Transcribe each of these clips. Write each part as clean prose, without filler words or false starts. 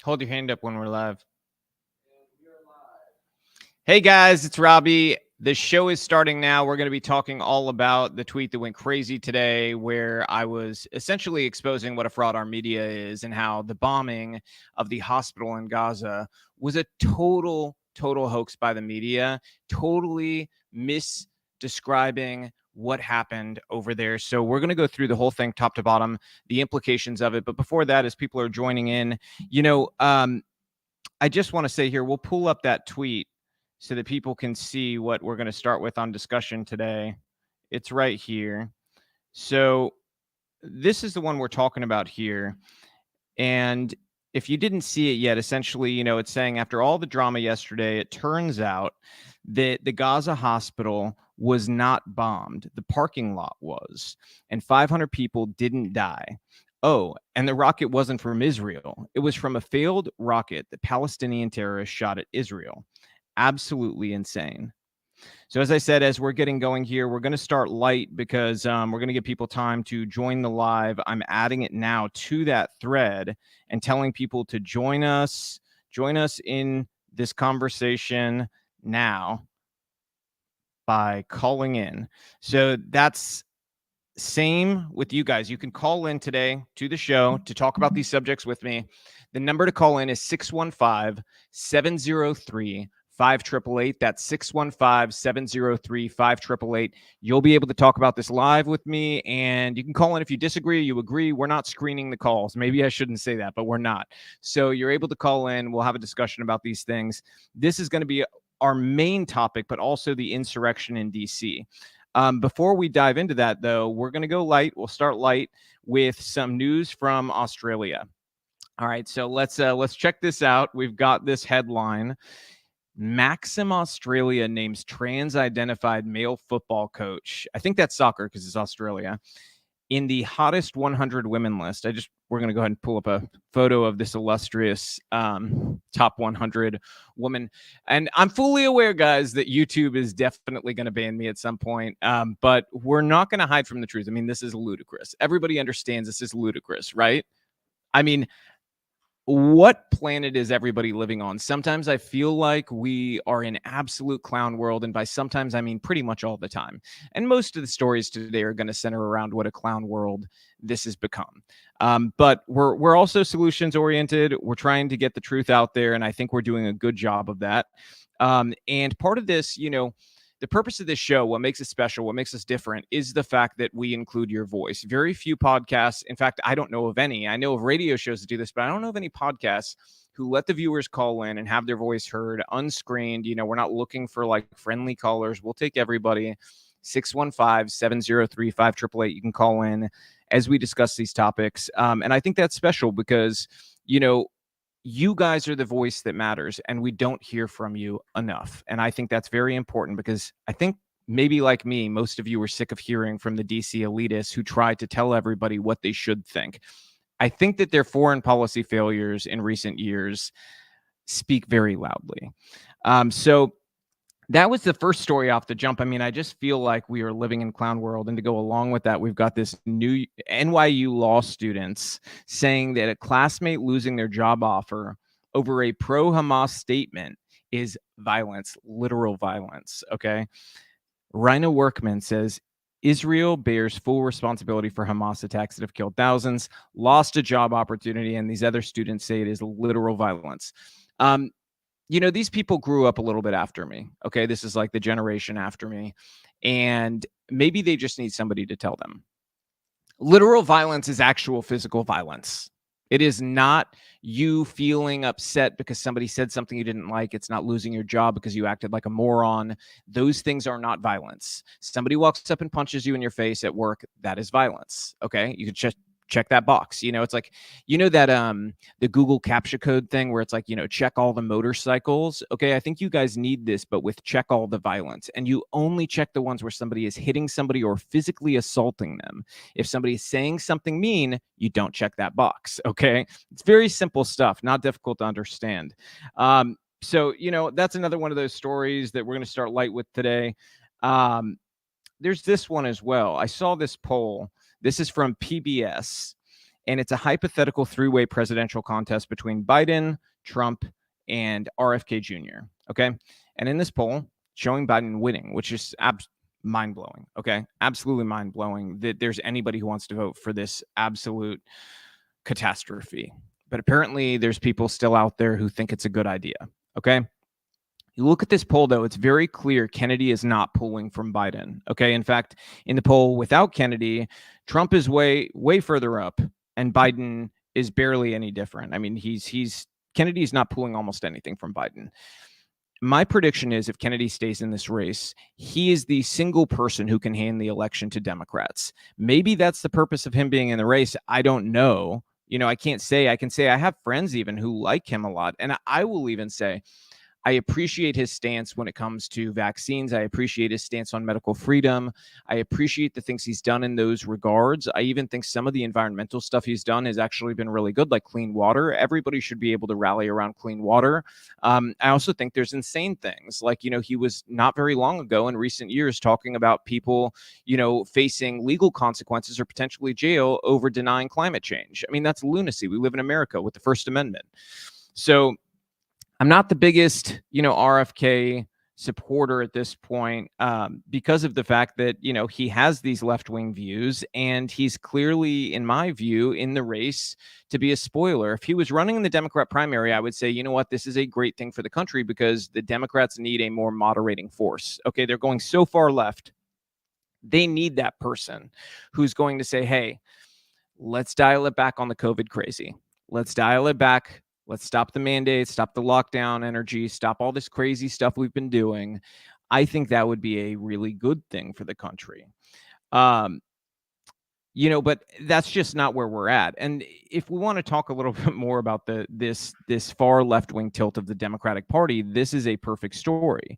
Hold your hand up when we're live. Hey guys, it's Robbie. The show is starting now. We're going to be talking all about the tweet that went crazy today, where I was essentially exposing what a fraud our media is and how the bombing of the hospital in Gaza was a total hoax by the media, totally misdescribing what happened over there. So we're going to go through the whole thing top to bottom, the implications of it. But before that, as people are joining in, I just want to say here, we'll pull up that tweet so that people can see what we're going to start with on discussion today. It's right here. So this is the one we're talking about here. And if you didn't see it yet, essentially, it's saying after all the drama yesterday, it turns out that the Gaza hospital was not bombed. The parking lot was, and 500 people didn't die. Oh, and the rocket wasn't from Israel. It was from a failed rocket that Palestinian terrorists shot at Israel. Absolutely insane. So as I said, as we're getting going here, we're going to start light because we're going to give people time to join the live. I'm adding it now to that thread and telling people to join us in this conversation now by calling in. So that's same with you guys. You can call in today to the show to talk about these subjects with me. The number to call in is 615-703 5888. That's 615-703 5888. You'll be able to talk about this live with me, and you can call in if you disagree, you agree. We're not screening the calls. Maybe I shouldn't say that, but we're not. So you're able to call in. We'll have a discussion about these things. This is going to be our main topic, but also the insurrection in DC. Before we dive into that, though, we're going to go light. We'll start light with some news from Australia. All right, so let's check this out. We've got this headline. Maxim Australia names trans-identified male football coach. I think that's soccer because it's Australia. In the hottest 100 women list. We're going to go ahead and pull up a photo of this illustrious top 100 woman. And I'm fully aware, guys, that YouTube is definitely going to ban me at some point. But we're not going to hide from the truth. I mean, this is ludicrous. Everybody understands this is ludicrous, right? I mean, what planet is everybody living on? Sometimes I feel like we are in absolute clown world. And by sometimes, I mean pretty much all the time. And most of the stories today are going to center around what a clown world this has become. But we're also solutions oriented. We're trying to get the truth out there. And I think we're doing a good job of that. And part of this, the purpose of this show, what makes it special, what makes us different, is the fact that we include your voice. Very few podcasts, in fact, I don't know of any. I know of radio shows that do this, but I don't know of any podcasts who let the viewers call in and have their voice heard unscreened. We're not looking for like friendly callers. We'll take everybody. 615-703 5888. You can call in as we discuss these topics. And I think that's special because, you guys are the voice that matters, and we don't hear from you enough. And I think that's very important because I think maybe like me, most of you were sick of hearing from the DC elitists who tried to tell everybody what they should think. I think that their foreign policy failures in recent years speak very loudly. So that was the first story off the jump. I mean, I just feel like we are living in clown world. And to go along with that, we've got this new NYU law students saying that a classmate losing their job offer over a pro-Hamas statement is violence, literal violence. Okay. Rhino Workman says Israel bears full responsibility for Hamas attacks that have killed thousands, lost a job opportunity, and these other students say it is literal violence. These people grew up a little bit after me. Okay. This is like the generation after me. And maybe they just need somebody to tell them. Literal violence is actual physical violence. It is not you feeling upset because somebody said something you didn't like. It's not losing your job because you acted like a moron. Those things are not violence. Somebody walks up and punches you in your face at work. That is violence. Okay. You could just check that box. It's like, that the Google CAPTCHA code thing where it's like, check all the motorcycles. Okay, I think you guys need this, but with check all the violence. And you only check the ones where somebody is hitting somebody or physically assaulting them. If somebody is saying something mean, you don't check that box. Okay, it's very simple stuff, not difficult to understand. So, that's another one of those stories that we're going to start light with today. There's this one as well. I saw this poll. This is from PBS, And it's a hypothetical three-way presidential contest between Biden, Trump, and RFK Jr. Okay. And in this poll, showing Biden winning, which is mind blowing. Okay. Absolutely mind blowing that there's anybody who wants to vote for this absolute catastrophe. But apparently, there's people still out there who think it's a good idea. Okay. You look at this poll, though, it's very clear Kennedy is not pulling from Biden. Okay. In fact, in the poll without Kennedy, Trump is way further up, and Biden is barely any different. I mean, Kennedy's not pulling almost anything from Biden. My prediction is if Kennedy stays in this race, he is the single person who can hand the election to Democrats. Maybe that's the purpose of him being in the race. I don't know. I can't say. I can say I have friends even who like him a lot. And I will even say I appreciate his stance when it comes to vaccines. I appreciate his stance on medical freedom. I appreciate the things he's done in those regards. I even think some of the environmental stuff he's done has actually been really good, like clean water. Everybody should be able to rally around clean water. I also think there's insane things like, he was not very long ago in recent years talking about people, facing legal consequences or potentially jail over denying climate change. I mean, that's lunacy. We live in America with the First Amendment. So I'm not the biggest, RFK supporter at this point because of the fact that, he has these left-wing views, and he's clearly, in my view, in the race to be a spoiler. If he was running in the Democrat primary, I would say, you know what, this is a great thing for the country because the Democrats need a more moderating force. Okay, they're going so far left. They need that person who's going to say, hey, let's dial it back on the COVID crazy. Let's dial it back. Let's stop the mandates, stop the lockdown energy, stop all this crazy stuff we've been doing. I think that would be a really good thing for the country. But that's just not where we're at. And if we want to talk a little bit more about this far left-wing tilt of the Democratic Party, this is a perfect story.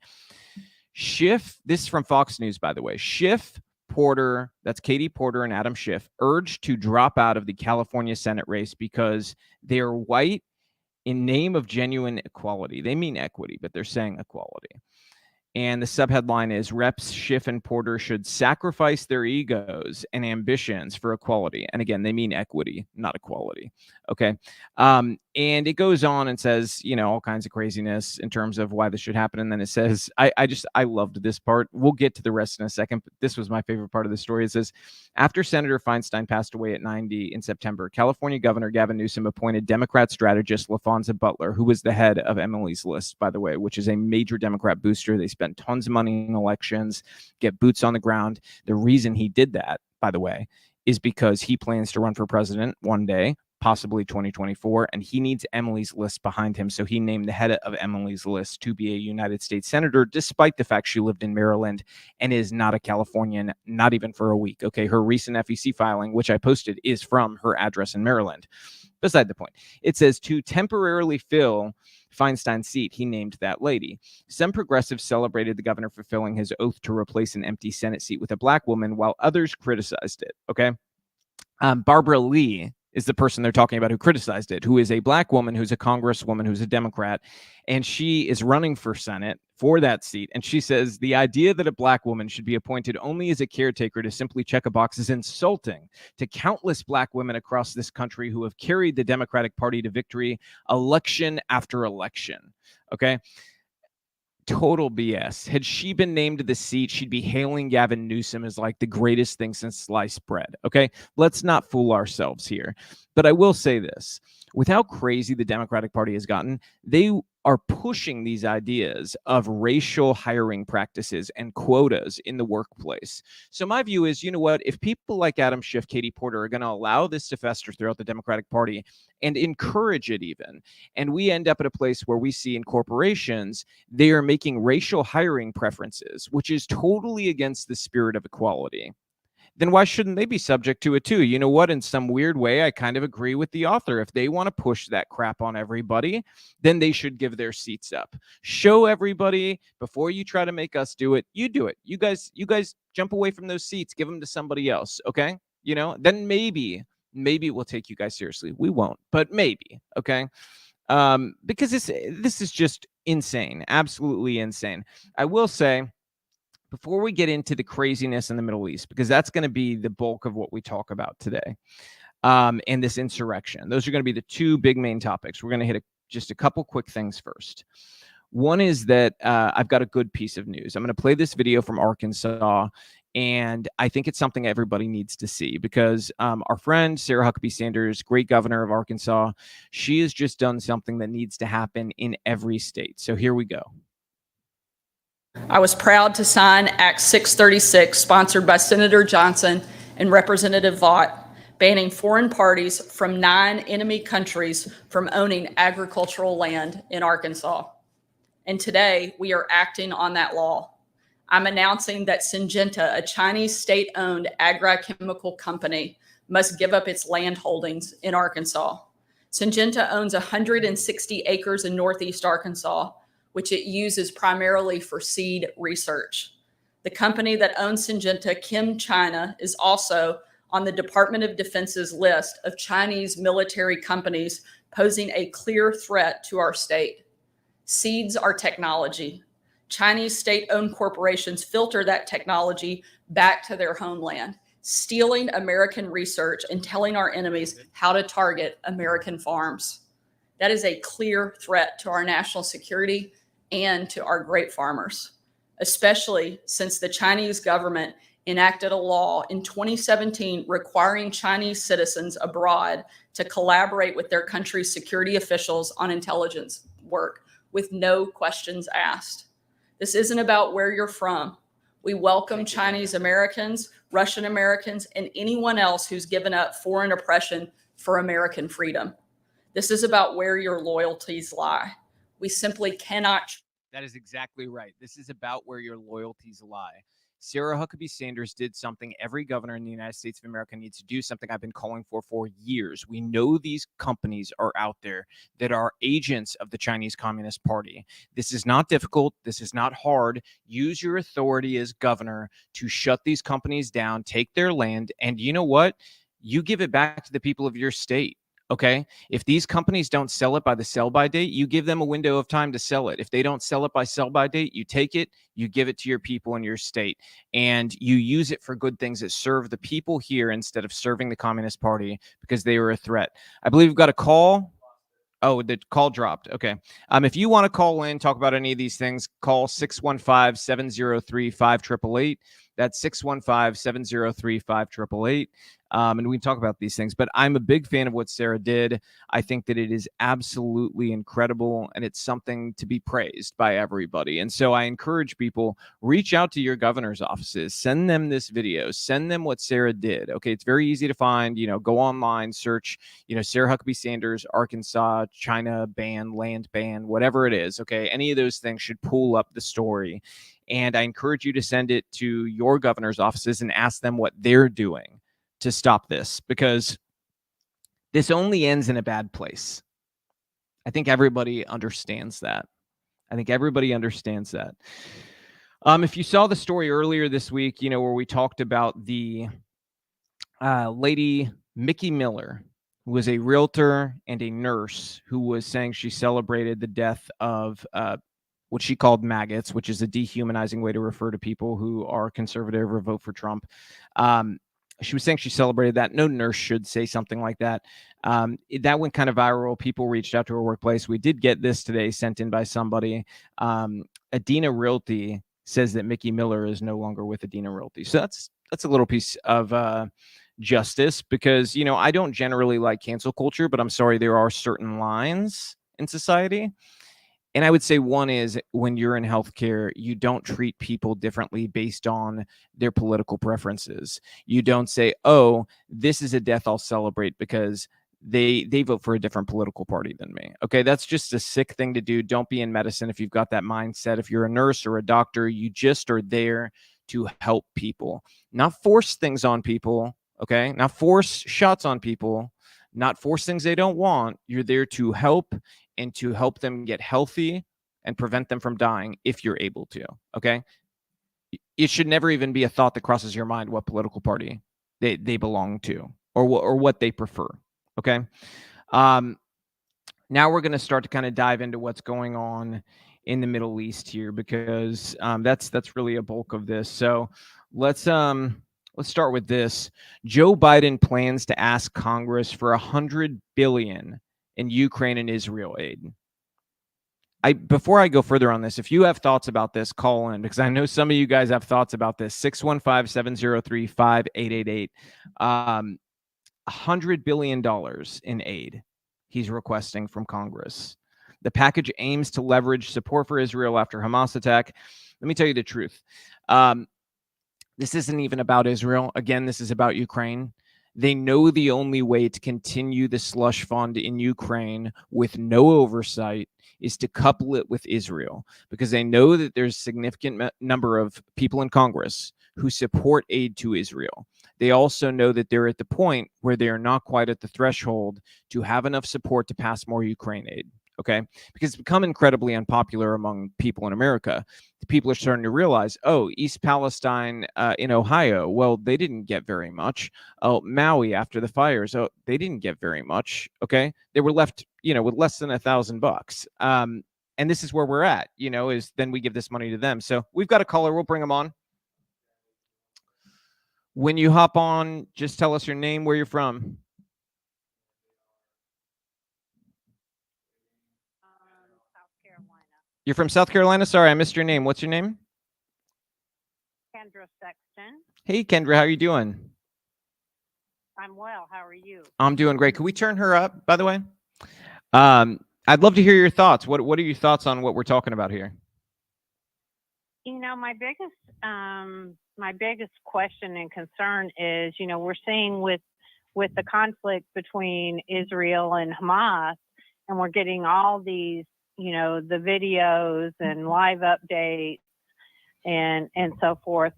Schiff, this is from Fox News, by the way. Schiff, Porter, that's Katie Porter and Adam Schiff, urged to drop out of the California Senate race because they're white in name of genuine equality. They mean equity, but they're saying equality. And the subheadline is Reps Schiff and Porter should sacrifice their egos and ambitions for equality. And again, they mean equity, not equality. Okay. And it goes on and says, all kinds of craziness in terms of why this should happen. And then it says, I loved this part. We'll get to the rest in a second, but this was my favorite part of the story. It says, after Senator Feinstein passed away at 90 in September, California Governor Gavin Newsom appointed Democrat strategist LaFonza Butler, who was the head of Emily's List, by the way, which is a major Democrat booster. They spent tons of money in elections, get boots on the ground. The reason he did that, by the way, is because he plans to run for president one day, possibly 2024, and he needs Emily's List behind him. So he named the head of Emily's List to be a United States senator, despite the fact she lived in Maryland and is not a Californian, not even for a week. Okay, her recent FEC filing, which I posted, is from her address in Maryland. Beside the point, it says to temporarily fill Feinstein's seat, he named that lady. Some progressives celebrated the governor fulfilling his oath to replace an empty Senate seat with a black woman, while others criticized it. Okay. Barbara Lee is the person they're talking about who criticized it, who is a black woman, who's a congresswoman, who's a Democrat, and she is running for Senate for that seat. And she says the idea that a black woman should be appointed only as a caretaker to simply check a box is insulting to countless black women across this country who have carried the Democratic Party to victory election after election. Okay. Total BS. Had she been named to the seat, she'd be hailing Gavin Newsom as like the greatest thing since sliced bread. Okay, let's not fool ourselves here. But I will say this, with how crazy the Democratic Party has gotten, they are pushing these ideas of racial hiring practices and quotas in the workplace. So my view is, you know what, if people like Adam Schiff, Katie Porter are going to allow this to fester throughout the Democratic Party and encourage it even, and we end up at a place where we see in corporations, they are making racial hiring preferences, which is totally against the spirit of equality, then why shouldn't they be subject to it too? You know what? In some weird way, I kind of agree with the author. If they want to push that crap on everybody, then they should give their seats up. Show everybody before you try to make us do it. You do it. You guys jump away from those seats. Give them to somebody else. Okay? Then maybe we'll take you guys seriously. We won't, but maybe. Okay? Because this is just insane. Absolutely insane. I will say, before we get into the craziness in the Middle East, because that's going to be the bulk of what we talk about today, and this insurrection. Those are going to be the two big main topics. We're going to hit just a couple quick things first. One is that I've got a good piece of news. I'm going to play this video from Arkansas, and I think it's something everybody needs to see because our friend Sarah Huckabee Sanders, great governor of Arkansas, she has just done something that needs to happen in every state. So here we go. I was proud to sign Act 636, sponsored by Senator Johnson and Representative Vaught, banning foreign parties from 9 enemy countries from owning agricultural land in Arkansas. And today, we are acting on that law. I'm announcing that Syngenta, a Chinese state-owned agrochemical company, must give up its land holdings in Arkansas. Syngenta owns 160 acres in Northeast Arkansas, which it uses primarily for seed research. The company that owns Syngenta, Chem China, is also on the Department of Defense's list of Chinese military companies posing a clear threat to our state. Seeds are technology. Chinese state-owned corporations filter that technology back to their homeland, stealing American research and telling our enemies how to target American farms. That is a clear threat to our national security and to our grape farmers, especially since the Chinese government enacted a law in 2017 requiring Chinese citizens abroad to collaborate with their country's security officials on intelligence work with no questions asked. This isn't about where you're from. We welcome Chinese Americans, Russian Americans, and anyone else who's given up foreign oppression for American freedom. This is about where your loyalties lie. We simply cannot. That is exactly right. This is about where your loyalties lie. Sarah Huckabee Sanders did something every governor in the United States of America needs to do, something I've been calling for years. We know these companies are out there that are agents of the Chinese Communist Party. This is not difficult. This is not hard. Use your authority as governor to shut these companies down, take their land, and you know what? You give it back to the people of your state. Okay. If these companies don't sell it by the sell by date, you give them a window of time to sell it. If they don't sell it by sell by date, you take it, you give it to your people in your state, and you use it for good things that serve the people here instead of serving the Communist Party because they were a threat. I believe we've got a call. Oh, the call dropped. Okay. If you want to call in, talk about any of these things, call 615-703-5888. That's 615-703-5888. And we can talk about these things. But I'm a big fan of what Sarah did. I think that it is absolutely incredible, and it's something to be praised by everybody. And so I encourage people, reach out to your governor's offices, send them this video, send them what Sarah did. Okay, it's very easy to find. Go online, search, Sarah Huckabee Sanders, Arkansas, China ban, land ban, whatever it is. Okay, any of those things should pull up the story. And I encourage you to send it to your governor's offices and ask them what they're doing to stop this, because this only ends in a bad place. I think everybody understands that. If you saw the story earlier this week, where we talked about the lady, Mickey Miller, who was a realtor and a nurse, who was saying she celebrated the death of what she called maggots, which is a dehumanizing way to refer to people who are conservative or vote for Trump. She was saying she celebrated that. No nurse should say something like that. That went kind of viral. People reached out to her workplace. We did get this today sent in by somebody. Adina Realty says that Mickey Miller is no longer with Adina Realty. So that's a little piece of justice, because, I don't generally like cancel culture, but I'm sorry, there are certain lines in society. And I would say one is, when you're in healthcare, you don't treat people differently based on their political preferences. You don't say, oh, this is a death I'll celebrate because they vote for a different political party than me. Okay, that's just a sick thing to do. Don't be in medicine if you've got that mindset. If you're a nurse or a doctor, you just are there to help people, not force things on people. Okay, not force shots on people, not force things they don't want. You're there to help, and to help them get healthy and prevent them from dying if you're able to. Okay. It should never even be a thought that crosses your mind what political party they belong to, or what they prefer. Okay. Now we're going to start to kind of dive into what's going on in the Middle East here, because that's really a bulk of this. So let's Let's start with this. Joe Biden plans to ask Congress for $100 billion in Ukraine and Israel aid. Before I go further on this, if you have thoughts about this, call in, because I know some of you guys have thoughts about this. 615-703-5888. $100 billion in aid he's requesting from Congress. The package aims to leverage support for Israel after Hamas attack. Let me tell you the truth. This isn't even about Israel. Again, this is about Ukraine. They know the only way to continue the slush fund in Ukraine with no oversight is to couple it with Israel, because they know that there's a significant number of people in Congress who support aid to Israel. They also know that they're at the point where they are not quite at the threshold to have enough support to pass more Ukraine aid. Okay, because it's become incredibly unpopular among people in America. People are starting to realize, oh, East Palestine in Ohio, well, they didn't get very much. Oh, Maui after the fires, oh, they didn't get very much. Okay, they were left, with less than $1,000. And this is where we're at. Is then we give this money to them. So we've got a caller. We'll bring them on. When you hop on, just tell us your name, where you're from. You're from South Carolina? Sorry, I missed your name. What's your name? Kendra Sexton. Hey, Kendra, how are you doing? I'm well. How are you? I'm doing great. Could we turn her up, by the way? I'd love to hear your thoughts. What are your thoughts on what we're talking about here? My biggest question and concern is, we're seeing with the conflict between Israel and Hamas, and we're getting all these, the videos and live updates and so forth.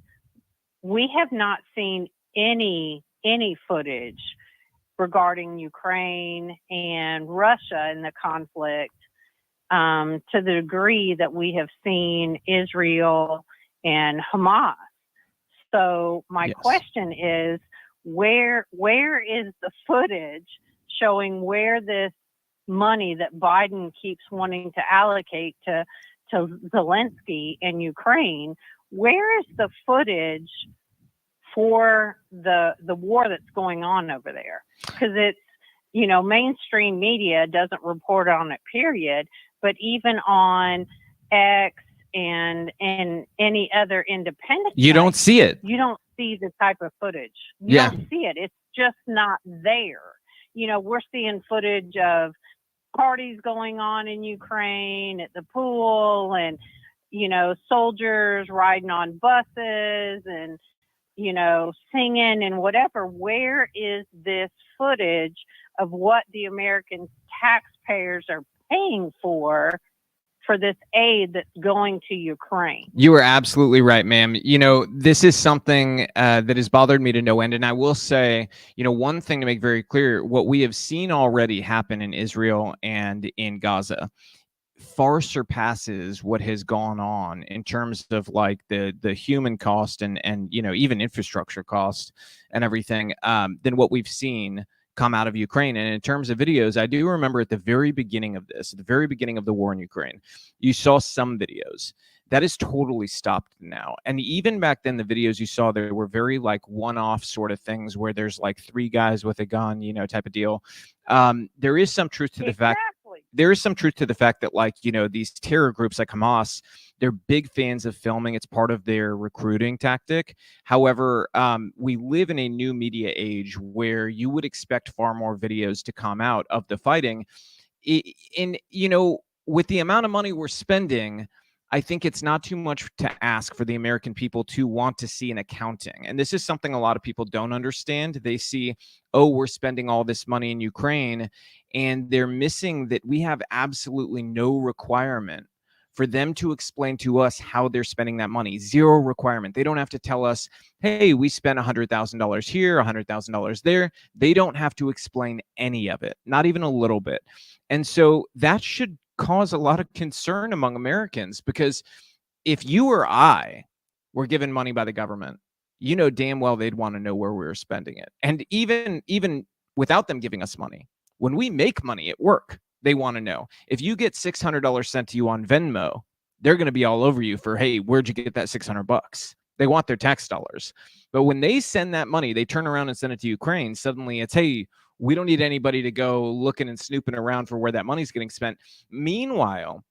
We have not seen any footage regarding Ukraine and Russia in the conflict to the degree that we have seen Israel and Hamas. So my question is, where is the footage showing where this money that Biden keeps wanting to allocate to Zelensky and Ukraine, where is the footage for the war that's going on over there? Because it's, mainstream media doesn't report on it, period. But even on X and any other independent you site, don't see it. You don't see the type of footage. You don't see it. It's just not there. We're seeing footage of parties going on in Ukraine at the pool, and soldiers riding on buses and singing and whatever. Where is this footage of what the American taxpayers are paying for this aid that's going to Ukraine? You are absolutely right, ma'am. This is something that has bothered me to no end. And I will say, one thing to make very clear, what we have seen already happen in Israel and in Gaza far surpasses what has gone on in terms of like the human cost and even infrastructure cost and everything than what we've seen come out of Ukraine. And in terms of videos, I do remember at the very beginning of the war in Ukraine, you saw some videos. That is totally stopped now. And even back then, the videos you saw, there were very like one-off sort of things where there's like 3 guys with a gun, type of deal. There is some truth to the fact. There is some truth to the fact that, like, these terror groups like Hamas, they're big fans of filming. It's part of their recruiting tactic. However, we live in a new media age where you would expect far more videos to come out of the fighting. With the amount of money we're spending, I think it's not too much to ask for the American people to want to see an accounting. And this is something a lot of people don't understand. They see, oh, we're spending all this money in Ukraine, and they're missing that we have absolutely no requirement for them to explain to us how they're spending that money. Zero requirement. They don't have to tell us, hey, we spent $100,000 here, $100,000 there. They don't have to explain any of it, not even a little bit. And so that should cause a lot of concern among Americans, because if you or I were given money by the government, damn well they'd want to know where we were spending it. And even without them giving us money, when we make money at work, they want to know. If you get $600 sent to you on Venmo, they're going to be all over you for, hey, where'd you get that $600? They want their tax dollars. But when they send that money, they turn around and send it to Ukraine. Suddenly it's, hey, we don't need anybody to go looking and snooping around for where that money's getting spent. Meanwhile,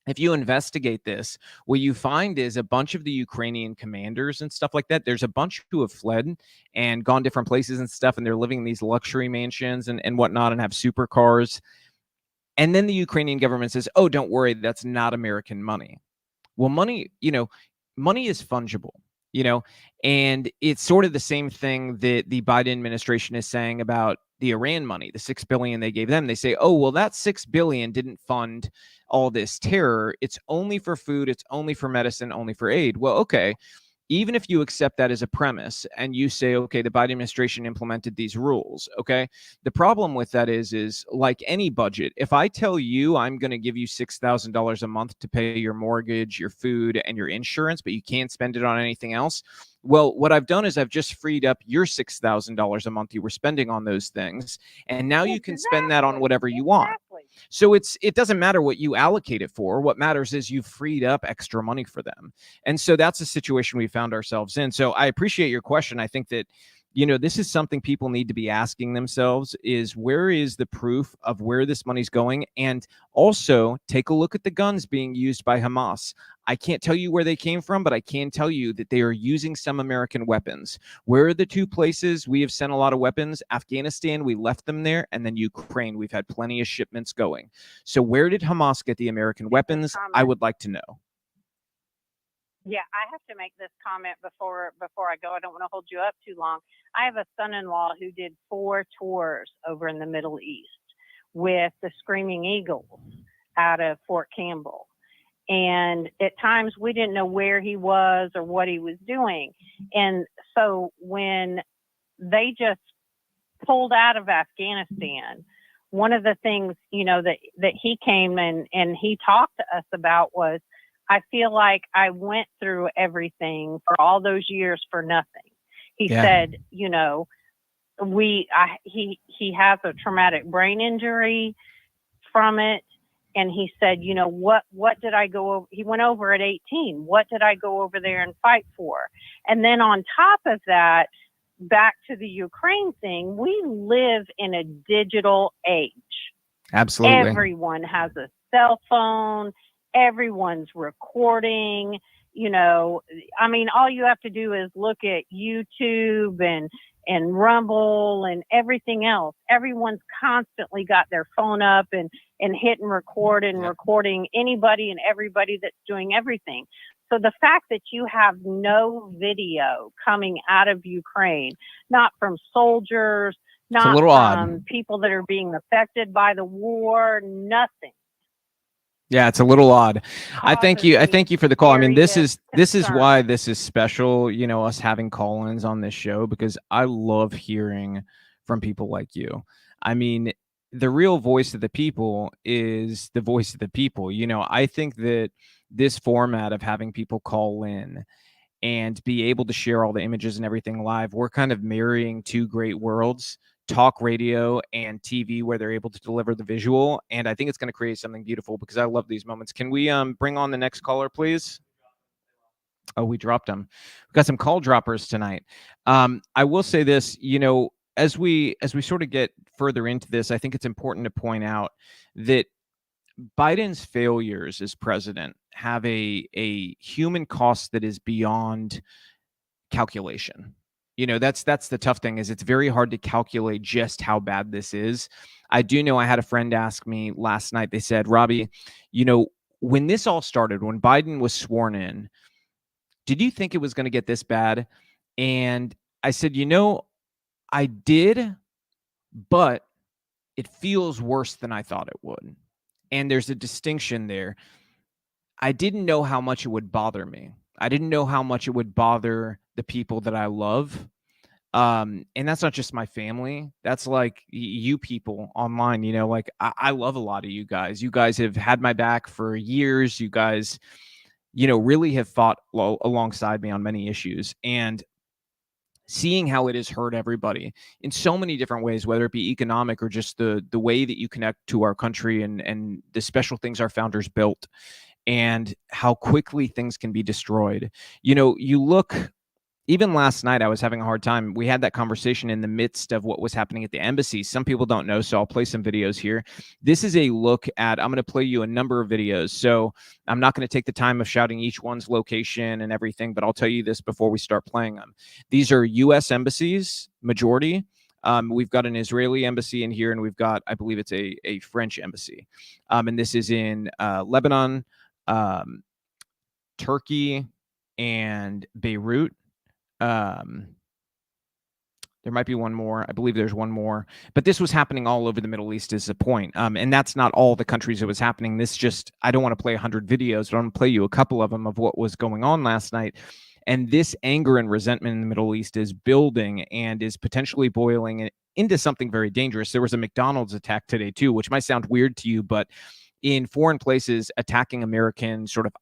if you investigate this, what you find is a bunch of the Ukrainian commanders and stuff like that. There's a bunch who have fled and gone different places and stuff, and they're living in these luxury mansions and whatnot and have supercars. And then the Ukrainian government says, oh, don't worry, that's not American money. Well, money, money is fungible, and it's sort of the same thing that the Biden administration is saying about the Iran money, the $6 billion they gave them. They say, oh, well, that $6 billion didn't fund all this terror. It's only for food. It's only for medicine, only for aid. Well, okay. Even if you accept that as a premise and you say, okay, the Biden administration implemented these rules, okay, the problem with that is like any budget, if I tell you I'm going to give you $6,000 a month to pay your mortgage, your food, and your insurance, but you can't spend it on anything else, well, what I've done is I've just freed up your $6,000 a month you were spending on those things, and now you can spend that on whatever you want. So it doesn't matter what you allocate it for. What matters is you've freed up extra money for them. And so that's a situation we found ourselves in. So I appreciate your question. I think that, this is something people need to be asking themselves is where is the proof of where this money's going? And also take a look at the guns being used by Hamas. I can't tell you where they came from, but I can tell you that they are using some American weapons. Where are the two places we have sent a lot of weapons? Afghanistan, we left them there, and then Ukraine, we've had plenty of shipments going. So where did Hamas get the American weapons? I would like to know. Yeah, I have to make this comment before I go. I don't want to hold you up too long. I have a son-in-law who did 4 tours over in the Middle East with the Screaming Eagles out of Fort Campbell. And at times we didn't know where he was or what he was doing. And so when they just pulled out of Afghanistan, one of the things, that he came and he talked to us about was, I feel like I went through everything for all those years for nothing. He said, he has a traumatic brain injury from it. And he said, what did I go over? He went over at 18. What did I go over there and fight for? And then on top of that, back to the Ukraine thing, we live in a digital age. Absolutely. Everyone has a cell phone. Everyone's recording, all you have to do is look at YouTube and Rumble and everything else. Everyone's constantly got their phone up and hitting record and recording anybody and everybody that's doing everything. So the fact that you have no video coming out of Ukraine, not from soldiers, not from people that are being affected by the war, nothing. Yeah, it's a little odd. I thank you for the call. I mean, this is why this is special, us having call-ins on this show, because I love hearing from people like you. I mean, the real voice of the people is the voice of the people. I think that this format of having people call in and be able to share all the images and everything live, we're kind of marrying two great worlds, talk radio and TV, where they're able to deliver the visual. And I think it's going to create something beautiful, because I love these moments. Can we bring on the next caller, please? Oh, we dropped them. We've got some call droppers tonight. I will say this, as we sort of get further into this, I think it's important to point out that Biden's failures as president have a human cost that is beyond calculation. That's the tough thing, is it's very hard to calculate just how bad this is. I do know I had a friend ask me last night, they said, Robbie, when this all started, when Biden was sworn in, did you think it was going to get this bad? And I said, I did, but it feels worse than I thought it would. And there's a distinction there. I didn't know how much it would bother me. I didn't know how much it would bother the people that I love. And that's not just my family. That's like you people online, I love a lot of you guys. You guys have had my back for years. You guys, really have fought alongside me on many issues. And seeing how it has hurt everybody in so many different ways, whether it be economic or just the way that you connect to our country and the special things our founders built. and how quickly things can be destroyed. You know, you look, even last night, I was having a hard time. We had that conversation in the midst of what was happening at the embassies. Some people don't know, so I'll play some videos here. This is a look at, I'm going to play you a number of videos. So I'm not going to take the time of shouting each one's location and everything, but I'll tell you this before we start playing them. These are U.S. embassies, majority. We've got an Israeli embassy in here, and we've got, I believe it's a French embassy. And this is in Lebanon, Turkey, and Beirut. There might be one more. I believe there's one more, but this was happening all over the Middle East is the point. And that's not all the countries it was happening. This just, I don't want to play 100 videos, but I'm going to play you a couple of them of what was going on last night. And this anger and resentment in the Middle East is building and is potentially boiling into something very dangerous. There was a McDonald's attack today too, which might sound weird to you, but in foreign places, attacking American sort of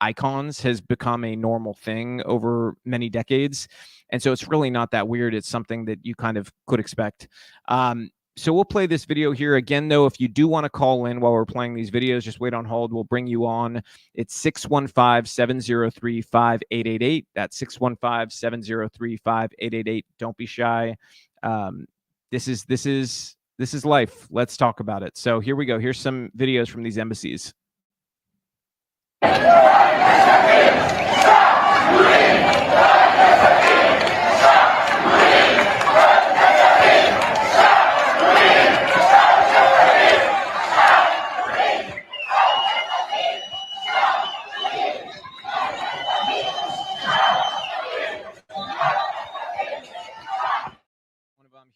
icons has become a normal thing over many decades. And so it's really not that weird. It's something that you kind of could expect. So we'll play this video here again, though. If you do want to call in while we're playing these videos, just wait on hold. We'll bring you on. It's 615-703-5888. That's 615-703-5888. Don't be shy. This is life. Let's talk about it. So here we go. Here's some videos from these embassies.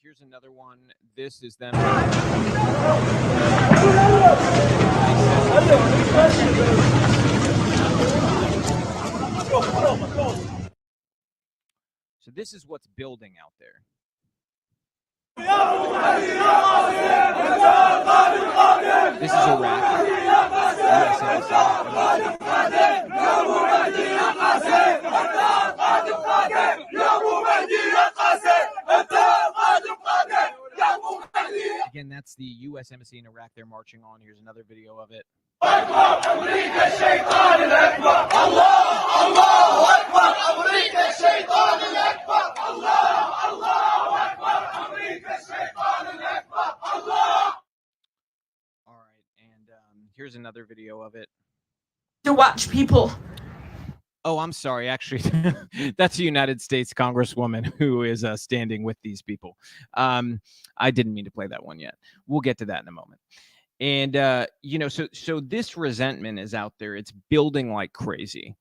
Here's another one. This is them. So this is what's building out there. This is Iraq. Again, that's the U.S. Embassy in Iraq. They're marching on. Here's another video of it. All right, and here's another video of it. To watch people. Oh, I'm sorry. Actually, that's a United States Congresswoman who is standing with these people. I didn't mean to play that one yet. We'll get to that in a moment. And, you know, so this resentment is out there. It's building like crazy.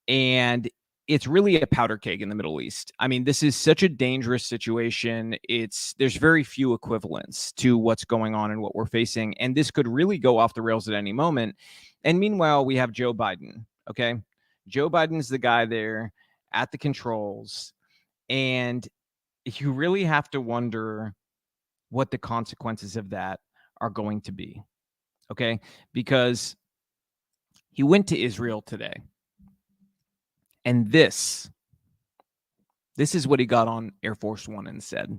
And it's really a powder keg in the Middle East. I mean, this is such a dangerous situation. There's very few equivalents to what's going on and what we're facing. And this could really go off the rails at any moment. And meanwhile, we have Joe Biden. Okay. Joe Biden's the guy there at the controls. And you really have to wonder what the consequences of that are going to be. Okay. Because he went to Israel today. And this is what he got on Air Force One and said.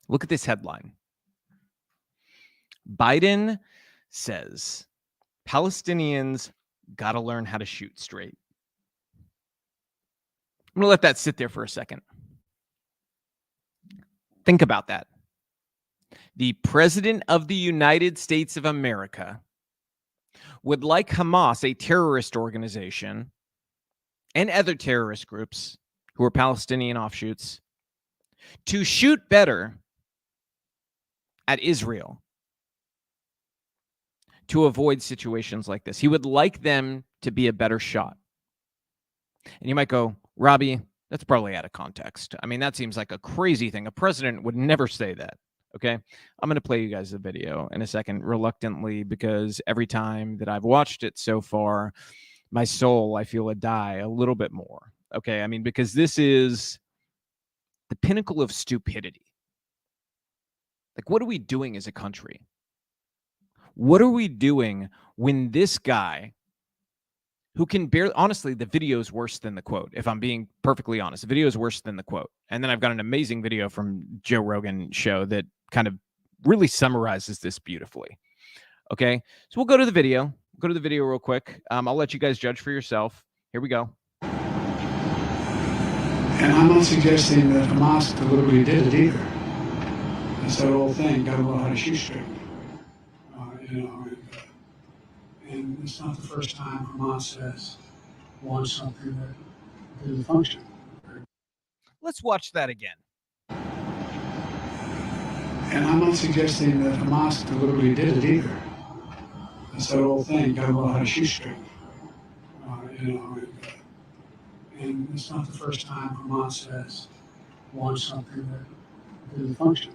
Look at this headline. Biden says Palestinians got to learn how to shoot straight. I'm going to let that sit there for a second. Think about that. The President of the United States of America would like Hamas, a terrorist organization, and other terrorist groups who are Palestinian offshoots, to shoot better at Israel to avoid situations like this. He would like them to be a better shot. And you might go, Robbie, that's probably out of context. I mean, that seems like a crazy thing. A president would never say that. Okay, I'm going to play you guys the video in a second, reluctantly, because every time that I've watched it so far, my soul, I feel it die a little bit more. Okay, I mean, because this is the pinnacle of stupidity. Like, what are we doing as a country? What are we doing when this guy, who can barely, honestly, the video is worse than the quote, if I'm being perfectly honest. The video is worse than the quote. And then I've got an amazing video from Joe Rogan show that kind of really summarizes this beautifully. Okay, so we'll go to the video. go to the video real quick. I'll let you guys judge for yourself. Here we go. And I'm not suggesting that Hamas deliberately did it either. It's that old thing, gotta know how to shoot straight. And it's not the first time Hamas has launched something that didn't function. Let's watch that again. And I'm not suggesting that Hamas deliberately did it either. It's that old thing, gotta know how to shoot straight. And it's not the first time Hamas has launched something that didn't function.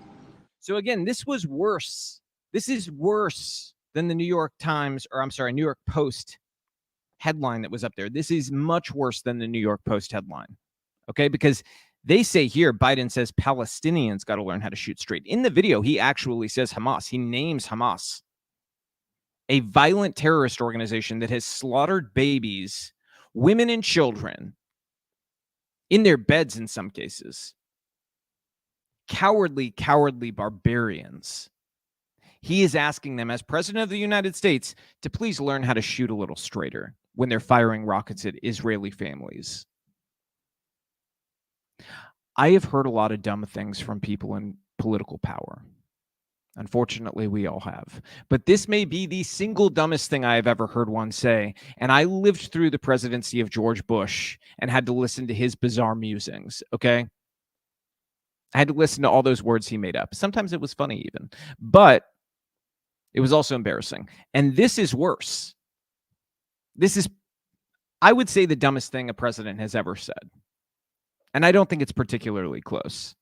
So again, this was worse. This is worse than the New York Times, or I'm sorry, New York Post headline that was up there. This is much worse than the New York Post headline. Okay, because they say here, Biden says Palestinians got to learn how to shoot straight. In the video, he actually says Hamas. He names Hamas, a violent terrorist organization that has slaughtered babies, women, and children in their beds in some cases. Cowardly, cowardly barbarians. He is asking them, as president of the United States, to please learn how to shoot a little straighter when they're firing rockets at Israeli families. I have heard a lot of dumb things from people in political power. Unfortunately, we all have. But this may be the single dumbest thing I have ever heard one say. And I lived through the presidency of George Bush and had to listen to his bizarre musings, okay? I had to listen to all those words he made up. Sometimes it was funny even. But it was also embarrassing. And this is worse. This is, I would say, the dumbest thing a president has ever said. And I don't think it's particularly close.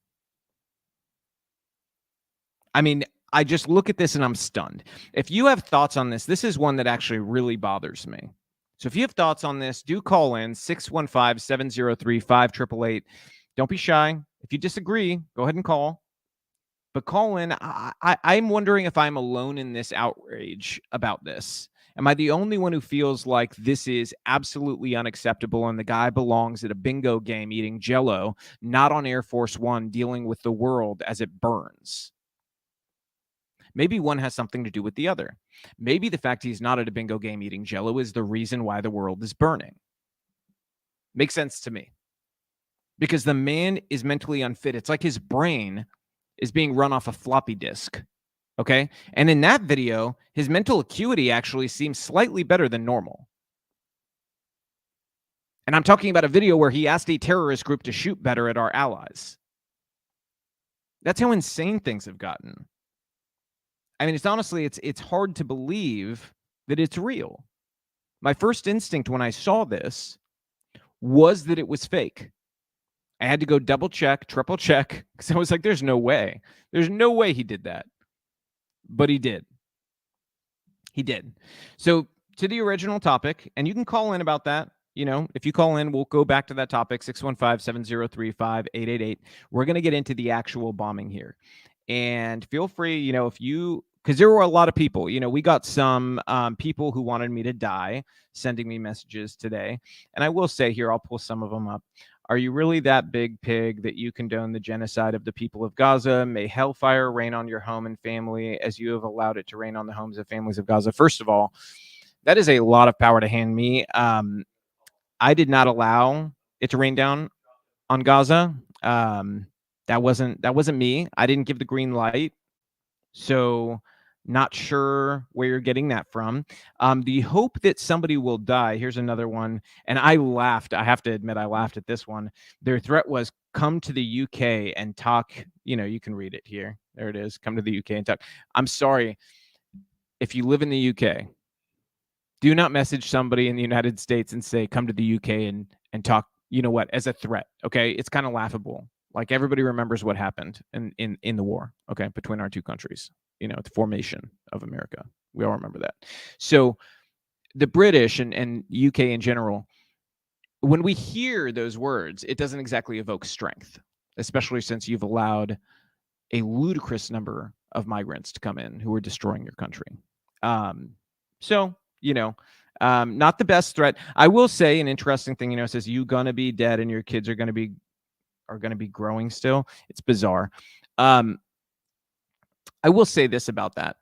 I mean, I just look at this and I'm stunned. If you have thoughts on this, this is one that actually really bothers me. So if you have thoughts on this, do call in 615-703-5888. Don't be shy. If you disagree, go ahead and call. But call in. I'm wondering if I'm alone in this outrage about this. Am I the only one who feels like this is absolutely unacceptable and the guy belongs at a bingo game eating Jell-O, not on Air Force One dealing with the world as it burns? Maybe one has something to do with the other. Maybe the fact he's not at a bingo game eating Jell-O is the reason why the world is burning. Makes sense to me. Because the man is mentally unfit. It's like his brain is being run off a floppy disk. Okay? And in that video, his mental acuity actually seems slightly better than normal. And I'm talking about a video where he asked a terrorist group to shoot better at our allies. That's how insane things have gotten. I mean, it's hard to believe that it's real. My first instinct when I saw this was that it was fake. I had to go double check, triple check, because I was like, there's no way. There's no way he did that. But he did. He did. So to the original topic, and you can call in about that. You know, if you call in, we'll go back to that topic, 615-703-5888. We're going to get into the actual bombing here. And feel free, you know, if you, because there were a lot of people, you know, we got some people who wanted me to die sending me messages today. And I will say here, I'll pull some of them up. Are you really that big pig that you condone the genocide of the people of Gaza? May hellfire rain on your home and family as you have allowed it to rain on the homes and families of Gaza. First of all, that is a lot of power to hand me. I did not allow it to rain down on Gaza. That wasn't me. I didn't give the green light. So not sure where you're getting that from. The hope that somebody will die. Here's another one. And I laughed. I have to admit, I laughed at this one. Their threat was come to the UK and talk. You know, you can read it here. There it is. Come to the UK and talk. I'm sorry. If you live in the UK, do not message somebody in the United States and say, come to the UK and talk, you know what, as a threat. Okay. It's kind of laughable. Like everybody remembers what happened in the war, okay, between our two countries, you know, the formation of America. We all remember that. So the British and UK in general, when we hear those words, it doesn't exactly evoke strength, especially since you've allowed a ludicrous number of migrants to come in who are destroying your country. So, you know, not the best threat. I will say an interesting thing, you know, it says you gonna be dead and your kids are going to be growing still. It's bizarre. I will say this about that.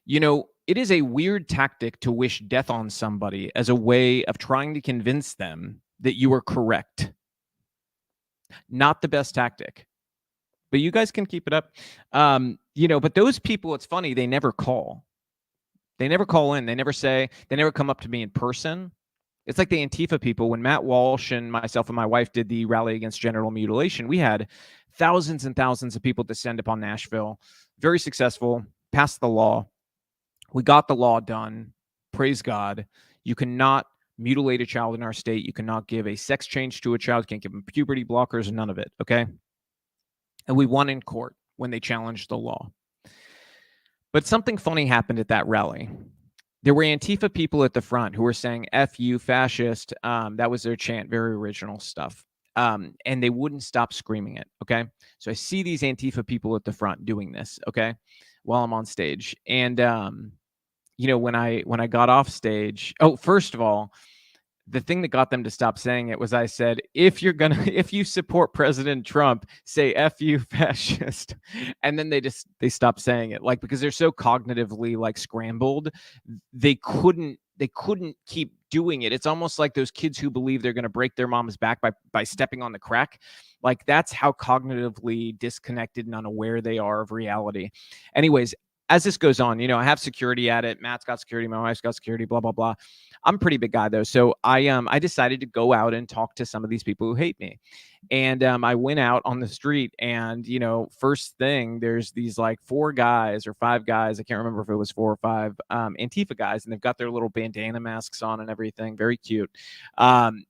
You know, it is a weird tactic to wish death on somebody as a way of trying to convince them that you are correct. Not the best tactic. But you guys can keep it up. But those people, it's funny, they never call. They never call in. They never come up to me in person. It's like the Antifa people. When Matt Walsh and myself and my wife did the rally against genital mutilation, we had thousands and thousands of people descend upon Nashville. Very successful, passed the law. We got the law done. Praise God. You cannot mutilate a child in our state. You cannot give a sex change to a child. You can't give them puberty blockers, none of it, okay? And we won in court when they challenged the law. But something funny happened at that rally. There were Antifa people at the front who were saying, F you, fascist. That was their chant, very original stuff. And they wouldn't stop screaming it, okay? So I see these Antifa people at the front doing this, okay, while I'm on stage. And, when I got off stage, first of all, the thing that got them to stop saying it was I said, if you support President Trump, say F you, fascist. And then they stopped saying it, like, because they're so cognitively like scrambled, they couldn't keep doing it. It's almost like those kids who believe they're going to break their mom's back by stepping on the crack. Like, that's how cognitively disconnected and unaware they are of reality. Anyways, as this goes on, I have security at it. Matt's got security. My wife's got security, blah, blah, blah. I'm a pretty big guy, though. So I decided to go out and talk to some of these people who hate me. And I went out on the street and, first thing, there's these like 4 guys or 5 guys. I can't remember if it was 4 or 5 Antifa guys. And they've got their little bandana masks on and everything. Very cute. And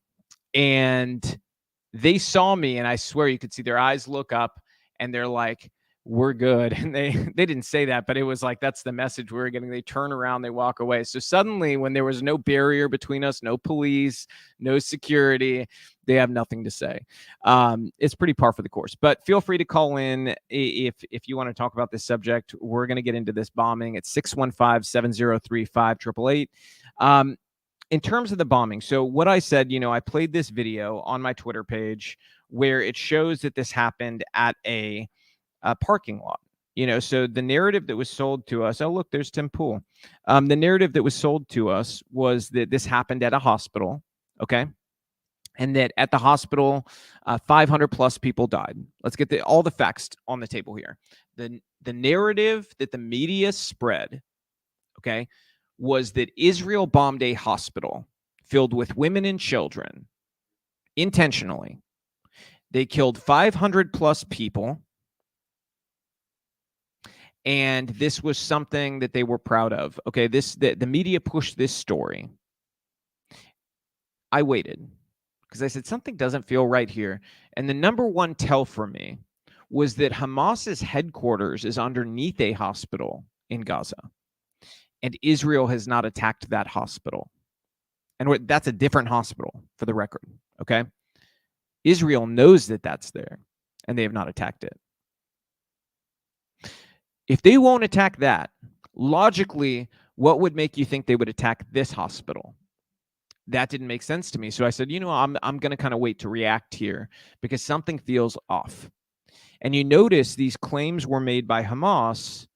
they saw me, and I swear you could see their eyes look up and they're like, we're good. And they didn't say that, but it was like, that's the message we were getting. They turn around, they walk away. So suddenly, when there was no barrier between us, no police, no security, they have nothing to say. It's pretty par for the course, but feel free to call in if you want to talk about this subject. We're going to get into this bombing. It's 615-703-5888. In terms of the bombing, so what I said, I played this video on my Twitter page where it shows that this happened at a parking lot. So the narrative that was sold to us, look, there's Tim Pool. The narrative that was sold to us was that this happened at a hospital, okay? And that at the hospital, 500 plus people died. Let's get all the facts on the table here. The narrative that the media spread, okay, was that Israel bombed a hospital filled with women and children intentionally. They killed 500 plus people. And this was something that they were proud of. Okay, the media pushed this story. I waited because I said something doesn't feel right here. And the number one tell for me was that Hamas's headquarters is underneath a hospital in Gaza. And Israel has not attacked that hospital. And that's a different hospital, for the record, okay? Israel knows that that's there, and they have not attacked it. If they won't attack that, logically, what would make you think they would attack this hospital? That didn't make sense to me. So I said, I'm going to kind of wait to react here because something feels off. And you notice these claims were made by Hamas,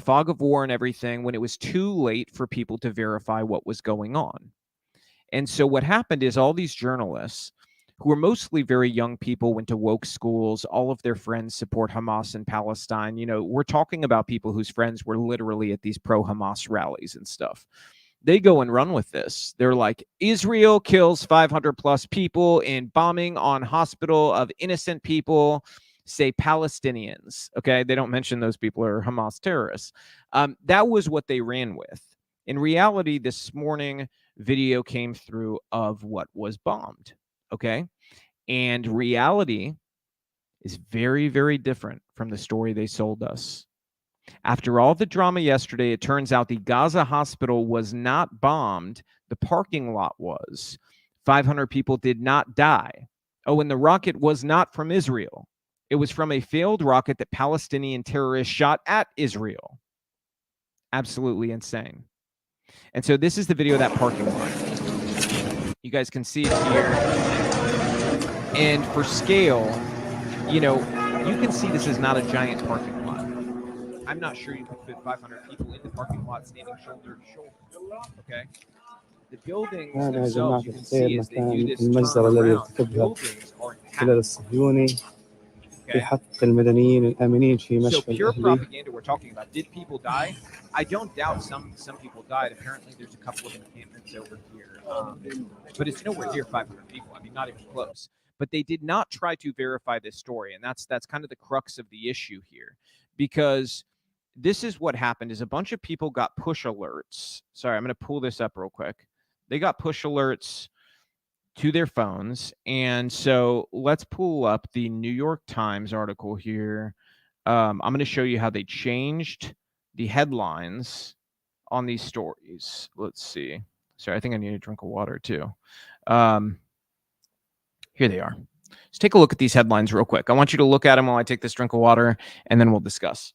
fog of war and everything, when it was too late for people to verify what was going on. And so what happened is all these journalists, who are mostly very young people, went to woke schools. All of their friends support Hamas in Palestine. We're talking about people whose friends were literally at these pro-Hamas rallies and stuff. They go and run with this. They're like, Israel kills 500 plus people in bombing on hospital of innocent people, say Palestinians. Okay, they don't mention those people are Hamas terrorists. That was what they ran with. In reality, this morning, video came through of what was bombed. Okay. And reality is very, very different from the story they sold us. After all the drama yesterday, it turns out the Gaza hospital was not bombed. The parking lot was. 500 people did not die. Oh, and the rocket was not from Israel. It was from a failed rocket that Palestinian terrorists shot at Israel. Absolutely insane. And so this is the video of that parking lot. You guys can see it here. And for scale, you can see this is not a giant parking lot. I'm not sure you could fit 500 people in the parking lot standing shoulder to shoulder. Okay. The buildings هذا يا جماعة themselves, you can الخير see as they do مكان this المجزرة الذي turnaround, the ارتكبها buildings are intact. الخلال الصهيوني Okay. في حق المدنيين الآمنين في So مشفى pure الأهلي. propaganda we're talking about. Did people die? I don't doubt some people died. Apparently there's a couple of encampments over here. But it's nowhere near 500 people. I mean, not even close. But they did not try to verify this story. And that's kind of the crux of the issue here. Because this is what happened is a bunch of people got push alerts. Sorry, I'm going to pull this up real quick. They got push alerts to their phones. And so let's pull up the New York Times article here. I'm going to show you how they changed the headlines on these stories. Let's see. Sorry, I think I need a drink of water too. Here they are. Let's take a look at these headlines real quick. I want you to look at them while I take this drink of water, and then we'll discuss.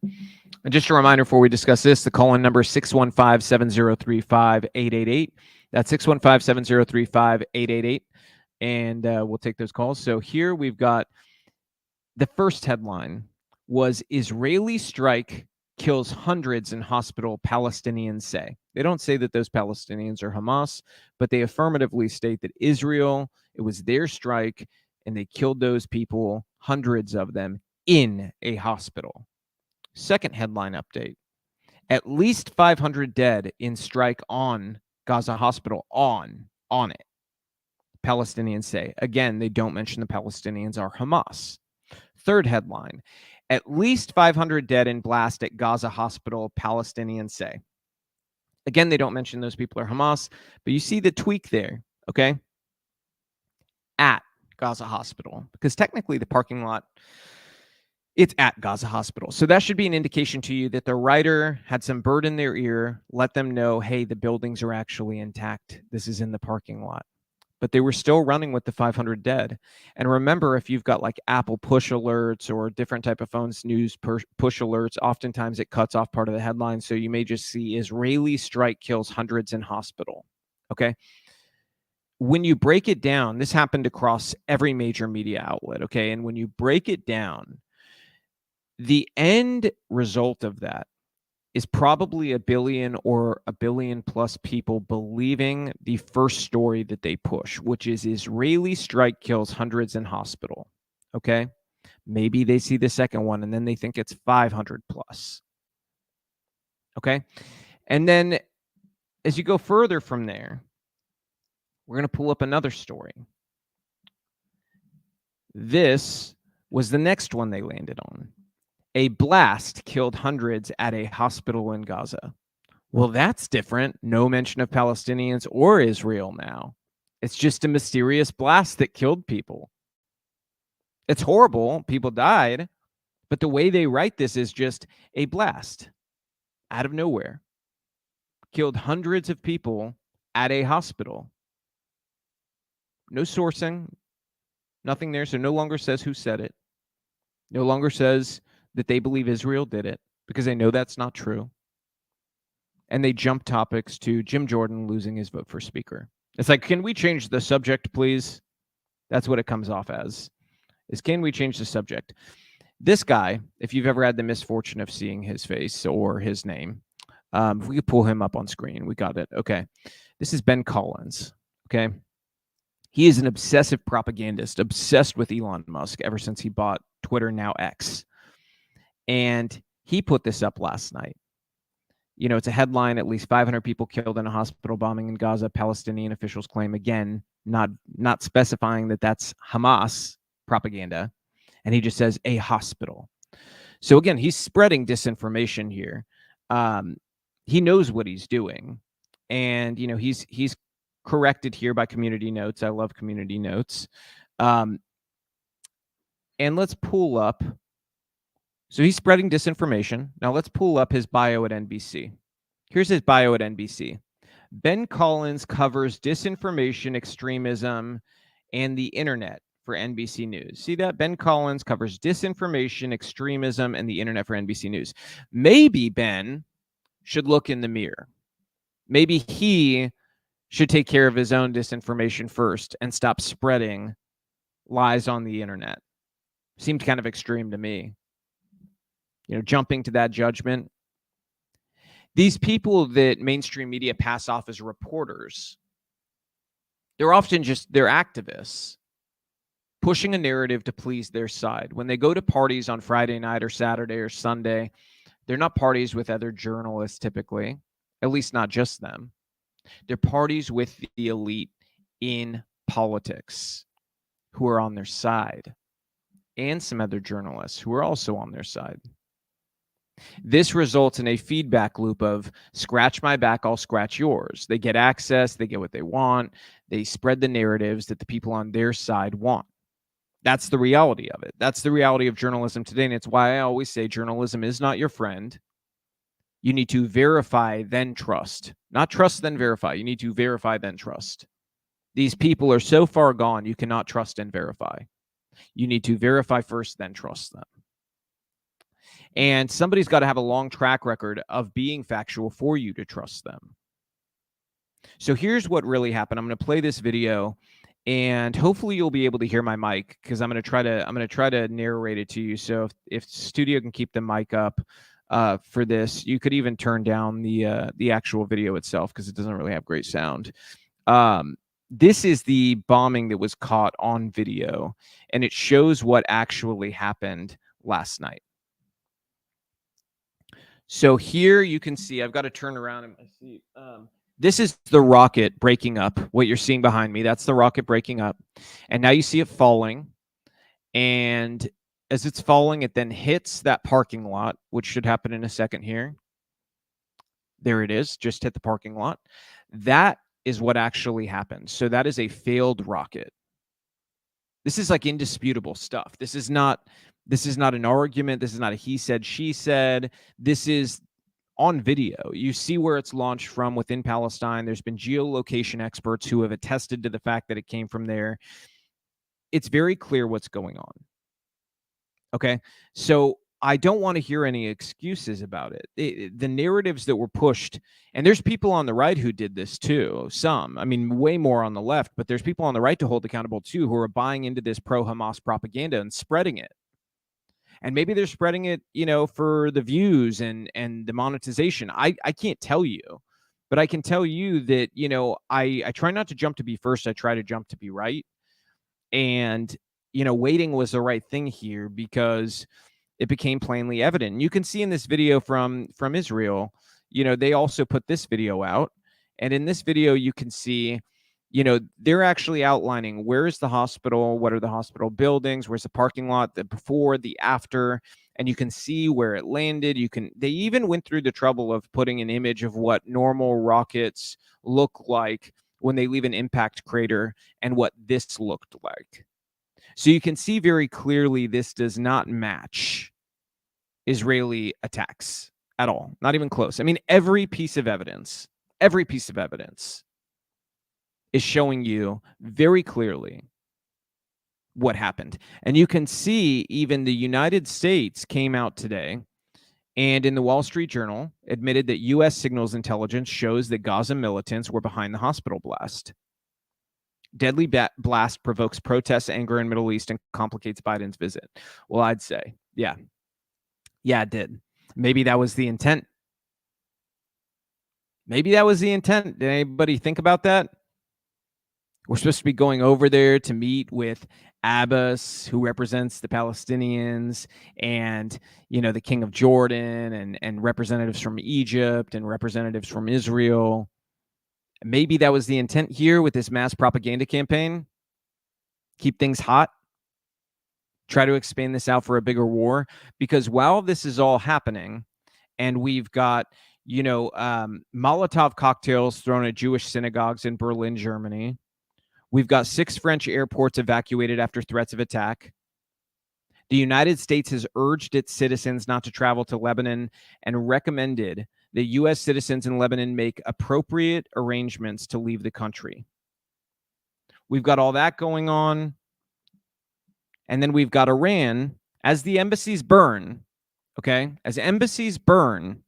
And just a reminder before we discuss this, the call-in number is 615-703-5888. That's 615-703-5888. And we'll take those calls. So here we've got the first headline was Israeli strike kills hundreds in hospital, Palestinians say. They don't say that those Palestinians are Hamas, but they affirmatively state that Israel, it was their strike, and they killed those people, hundreds of them, in a hospital. Second headline update. At least 500 dead in strike on Gaza hospital, on it. Palestinians say. Again, they don't mention the Palestinians are Hamas. Third headline. At least 500 dead in blast at Gaza hospital, Palestinians say. Again, they don't mention those people are Hamas, but you see the tweak there, okay? At Gaza hospital, because technically the parking lot, it's at Gaza hospital. So that should be an indication to you that the writer had some bird in their ear, let them know, hey, the buildings are actually intact. This is in the parking lot. But they were still running with the 500 dead. And remember, if you've got like Apple push alerts or different type of phones, news push alerts, oftentimes it cuts off part of the headline. So you may just see Israeli strike kills hundreds in hospital. Okay. When you break it down, this happened across every major media outlet. Okay. And when you break it down, the end result of that is probably a billion or a billion plus people believing the first story that they push, which is Israeli strike kills hundreds in hospital. Okay. Maybe they see the second one and then they think it's 500 plus. Okay. And then as you go further from there, we're going to pull up another story. This was the next one they landed on. A blast killed hundreds at a hospital in Gaza. Well, that's different. No mention of Palestinians or Israel now. It's just a mysterious blast that killed people. It's horrible. People died. But the way they write this is just a blast out of nowhere. Killed hundreds of people at a hospital. No sourcing. Nothing there. So no longer says who said it. No longer says that they believe Israel did it, because they know that's not true. And they jump topics to Jim Jordan losing his vote for speaker. It's like, can we change the subject, please? That's what it comes off as, is can we change the subject? This guy, if you've ever had the misfortune of seeing his face or his name, if we could pull him up on screen, we got it. Okay. This is Ben Collins. Okay. He is an obsessive propagandist, obsessed with Elon Musk ever since he bought Twitter, now X. And he put this up last night. You know, it's a headline, at least 500 people killed in a hospital bombing in Gaza, Palestinian officials claim, again, not specifying that that's Hamas propaganda. And he just says a hospital. So again, he's spreading disinformation here. He knows what he's doing. And, you know, he's corrected here by Community Notes. I love Community Notes. And let's pull up. So he's spreading disinformation. Now let's pull up his bio at NBC. Here's his bio at NBC. Ben Collins covers disinformation, extremism, and the internet for NBC News. See that? Ben Collins covers disinformation, extremism, and the internet for NBC News. Maybe Ben should look in the mirror. Maybe he should take care of his own disinformation first and stop spreading lies on the internet. Seemed kind of extreme to me. Jumping to that judgment. These people that mainstream media pass off as reporters, they're often they're activists pushing a narrative to please their side. When they go to parties on Friday night or Saturday or Sunday, they're not parties with other journalists typically, at least not just them. They're parties with the elite in politics who are on their side, and some other journalists who are also on their side. This results in a feedback loop of scratch my back, I'll scratch yours. They get access, they get what they want, they spread the narratives that the people on their side want. That's the reality of it. That's the reality of journalism today. And it's why I always say journalism is not your friend. You need to verify, then trust. Not trust, then verify. You need to verify, then trust. These people are so far gone, you cannot trust and verify. You need to verify first, then trust them. And somebody's got to have a long track record of being factual for you to trust them. So here's what really happened. I'm going to play this video, and hopefully you'll be able to hear my mic, because I'm going to try to narrate it to you. So if studio can keep the mic up for this, you could even turn down the actual video itself, because it doesn't really have great sound. This is the bombing that was caught on video, and it shows what actually happened last night. So here you can see, I've got to turn around in my seat. This is the rocket breaking up. What you're seeing behind me, that's the rocket breaking up. And now you see it falling. And as it's falling, it then hits that parking lot, which should happen in a second here. There it is, just hit the parking lot. That is what actually happened. So that is a failed rocket. This is like indisputable stuff. This is not an argument. This is not a he said, she said. This is on video. You see where it's launched from within Palestine. There's been geolocation experts who have attested to the fact that it came from there. It's very clear what's going on. Okay. So I don't want to hear any excuses about it. The narratives that were pushed, and there's people on the right who did this too. Some, I mean, way more on the left, but there's people on the right to hold accountable too, who are buying into this pro-Hamas propaganda and spreading it. And maybe they're spreading it, for the views and the monetization. I can't tell you, but I can tell you that, I try not to jump to be first. I try to jump to be right. And, waiting was the right thing here, because it became plainly evident. And you can see in this video from Israel, they also put this video out. And in this video, you can see, they're actually outlining where is the hospital, what are the hospital buildings, where's the parking lot, the before, the after, and you can see where it landed. They even went through the trouble of putting an image of what normal rockets look like when they leave an impact crater and what this looked like. So you can see very clearly this does not match Israeli attacks at all. Not even close. I mean, every piece of evidence is showing you very clearly what happened. And you can see even the United States came out today and in the Wall Street Journal admitted that U.S. signals intelligence shows that Gaza militants were behind the hospital blast. Deadly blast provokes protests, anger in Middle East, and complicates Biden's visit. Well, I'd say, yeah, it did. Maybe that was the intent. Did anybody think about that? We're supposed to be going over there to meet with Abbas, who represents the Palestinians, and, the king of Jordan, and representatives from Egypt and representatives from Israel. Maybe that was the intent here with this mass propaganda campaign. Keep things hot. Try to expand this out for a bigger war. Because while this is all happening, and we've got, Molotov cocktails thrown at Jewish synagogues in Berlin, Germany. We've got 6 French airports evacuated after threats of attack. The United States has urged its citizens not to travel to Lebanon and recommended that U.S. citizens in Lebanon make appropriate arrangements to leave the country. We've got all that going on. And then we've got Iran, as the embassies burn, okay? As embassies burn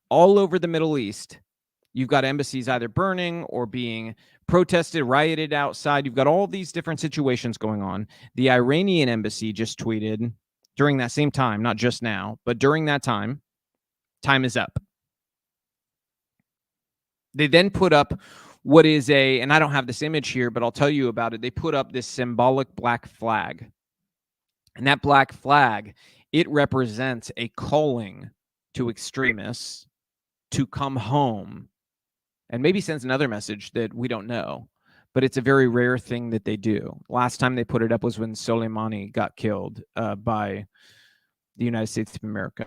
all over the Middle East, You've got embassies either burning or being protested, rioted outside. You've got all these different situations going on. The Iranian embassy just tweeted during that same time, not just now, but during that time is up. They then put up what is and I don't have this image here, but I'll tell you about it. They put up this symbolic black flag. And that black flag, it represents a calling to extremists to come home, and maybe sends another message that we don't know, but it's a very rare thing that they do. Last time they put it up was when Soleimani got killed by the United States of America.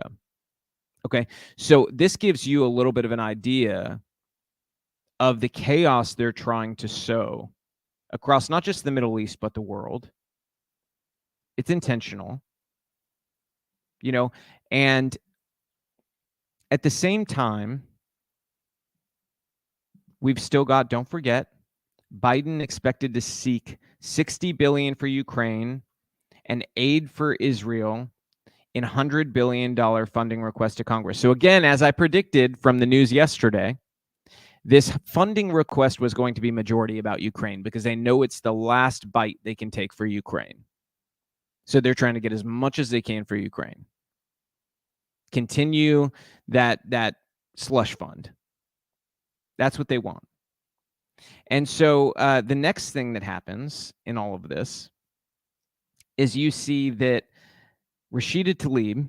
Okay, so this gives you a little bit of an idea of the chaos they're trying to sow across not just the Middle East, but the world. It's intentional, and at the same time, we've still got, don't forget, Biden expected to seek $60 billion for Ukraine and aid for Israel in $100 billion funding request to Congress. So again, as I predicted from the news yesterday, this funding request was going to be majority about Ukraine because they know it's the last bite they can take for Ukraine. So they're trying to get as much as they can for Ukraine. Continue that slush fund. That's what they want. And so the next thing that happens in all of this is you see that Rashida Tlaib,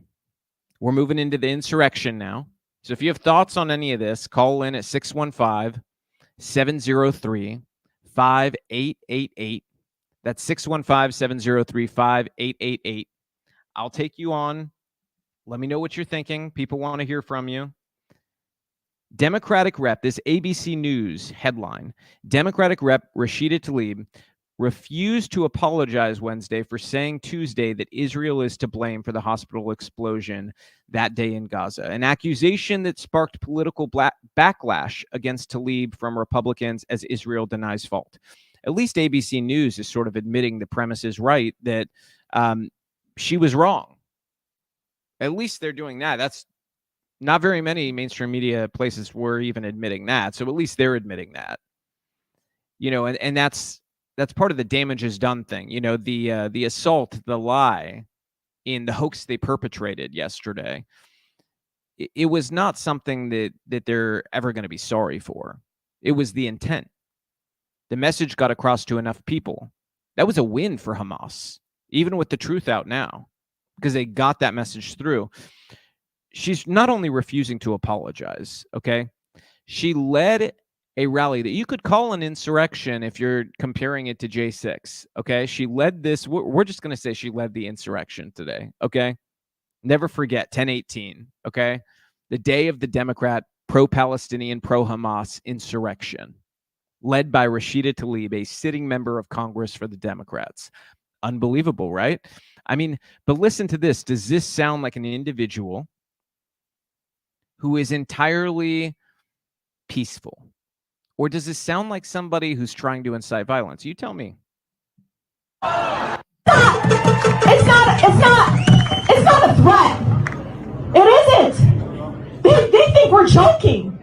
we're moving into the insurrection now. So if you have thoughts on any of this, call in at 615-703-5888. That's 615-703-5888. I'll take you on. Let me know what you're thinking. People want to hear from you. Democratic Rep, this ABC News headline, Democratic Rep Rashida Tlaib refused to apologize Wednesday for saying Tuesday that Israel is to blame for the hospital explosion that day in Gaza, an accusation that sparked political backlash against Tlaib from Republicans as Israel denies fault. At least ABC News is sort of admitting the premise is right, that she was wrong. At least they're doing that. That's not very many mainstream media places were even admitting that. So at least they're admitting that. And that's part of the damage is done thing. The assault, the lie in the hoax they perpetrated yesterday, it was not something that they're ever going to be sorry for. It was the intent. The message got across to enough people. That was a win for Hamas, even with the truth out now, because they got that message through. She's not only refusing to apologize, okay? She led a rally that you could call an insurrection if you're comparing it to J6, okay? She led this. We're just going to say she led the insurrection today, okay? Never forget 10/18, okay? The day of the Democrat pro-Palestinian, pro-Hamas insurrection, led by Rashida Tlaib, a sitting member of Congress for the Democrats. Unbelievable, right? I mean, but listen to this. Does this sound like an individual who is entirely peaceful? Or does this sound like somebody who's trying to incite violence? You tell me. It's not a threat. It isn't. They think we're joking.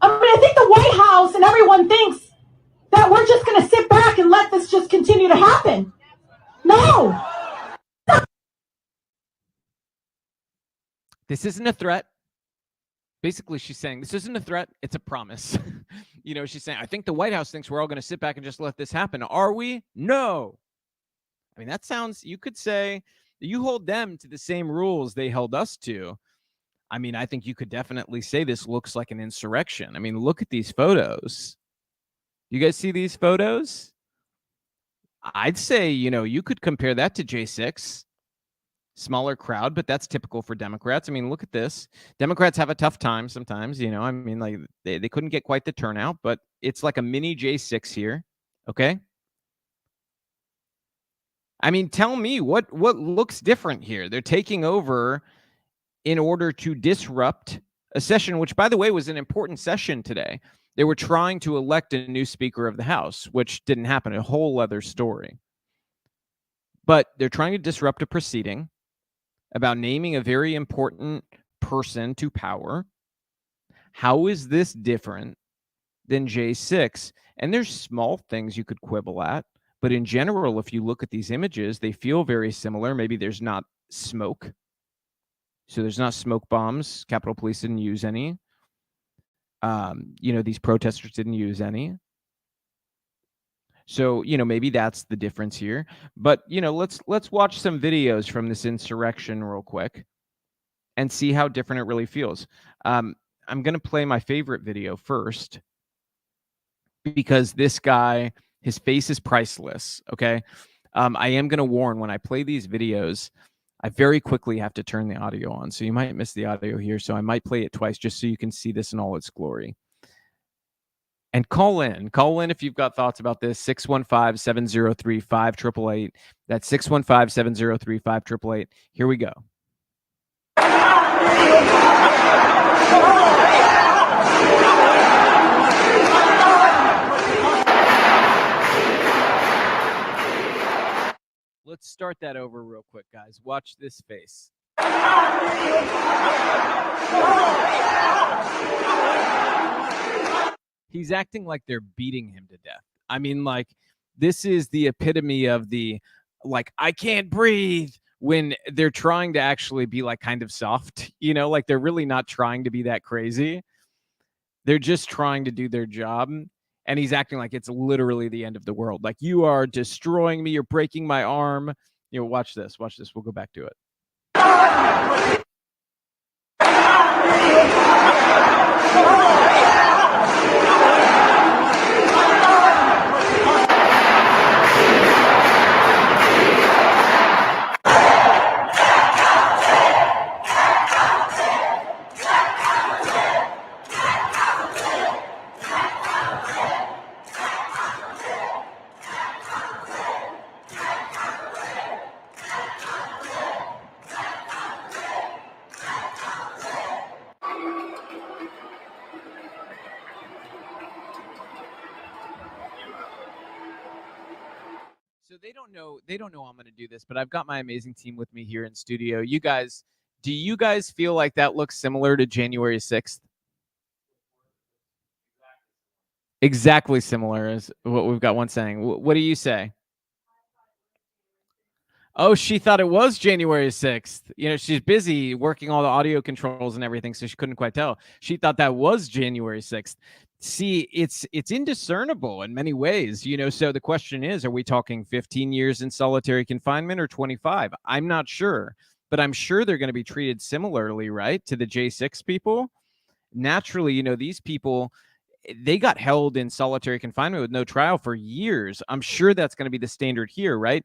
I think the White House and everyone thinks that we're just going to sit back and let this just continue to happen. No. This isn't a threat. Basically, she's saying this isn't a threat. It's a promise. She's saying, I think the White House thinks we're all going to sit back and just let this happen. Are we? No. I mean, that sounds, you could say you hold them to the same rules they held us to. I mean, I think you could definitely say this looks like an insurrection. I mean, look at these photos. You guys see these photos? I'd say, you could compare that to J6. Smaller crowd, but that's typical for Democrats. I mean, look at this. Democrats have a tough time sometimes, I mean, like they couldn't get quite the turnout, but it's like a mini J6 here. Okay. I mean, tell me what looks different here. They're taking over in order to disrupt a session, which, by the way, was an important session today. They were trying to elect a new Speaker of the House, which didn't happen. A whole other story. But they're trying to disrupt a proceeding about naming a very important person to power. How is this different than J6? And there's small things you could quibble at, but in general, if you look at these images, they feel very similar. Maybe there's not smoke. So there's not smoke bombs. Capitol Police didn't use any. These protesters didn't use any. So, maybe that's the difference here. But, let's watch some videos from this insurrection real quick and see how different it really feels. I'm going to play my favorite video first because this guy, his face is priceless, okay? I am going to warn, when I play these videos, I very quickly have to turn the audio on. So you might miss the audio here. So I might play it twice just so you can see this in all its glory. And call in if you've got thoughts about this. 615-703-5888. That's 615-703-5888. Here we go. Let's start that over real quick, guys. Watch this face. He's acting like they're beating him to death. I mean, like, this is the epitome of the, like, I can't breathe, when they're trying to actually be, like, kind of soft, like they're really not trying to be that crazy. They're just trying to do their job. And he's acting like it's literally the end of the world. Like, you are destroying me. You're breaking my arm. Watch this. Watch this. We'll go back to it. So they don't know I'm going to do this, but I've got my amazing team with me here in studio. Do you guys feel like that looks similar to January 6th? Exactly similar is what we've got one saying. What do you say? Oh, she thought it was January 6th. She's busy working all the audio controls and everything, so she couldn't quite tell. She thought that was January 6th. See, it's indiscernible in many ways, so the question is, are we talking 15 years in solitary confinement or 25? I'm not sure, but I'm sure they're going to be treated similarly, right, to the J6 people. Naturally, these people, they got held in solitary confinement with no trial for years. I'm sure that's going to be the standard here, right?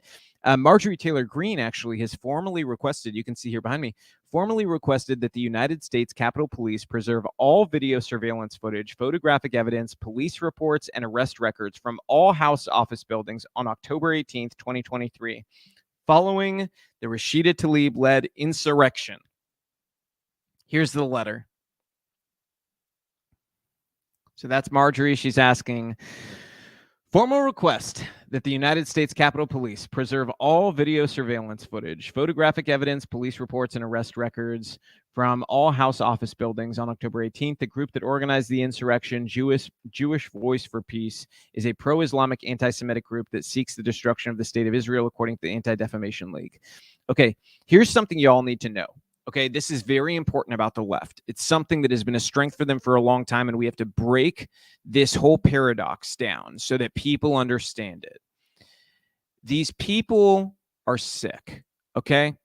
Marjorie Taylor Greene actually has formally requested, you can see here behind me, formally requested that the United States Capitol Police preserve all video surveillance footage, photographic evidence, police reports, and arrest records from all House office buildings on October 18th, 2023, following the Rashida Tlaib-led insurrection. Here's the letter. So that's Marjorie. She's asking, formal request that the United States Capitol Police preserve all video surveillance footage, photographic evidence, police reports, and arrest records from all House office buildings on October 18th. The group that organized the insurrection, Jewish Voice for Peace, is a pro-Islamic anti-Semitic group that seeks the destruction of the state of Israel, according to the Anti-Defamation League. Okay, here's something you all need to know. Okay, this is very important about the left. It's something that has been a strength for them for a long time, and we have to break this whole paradox down so that people understand it. These people are sick, okay?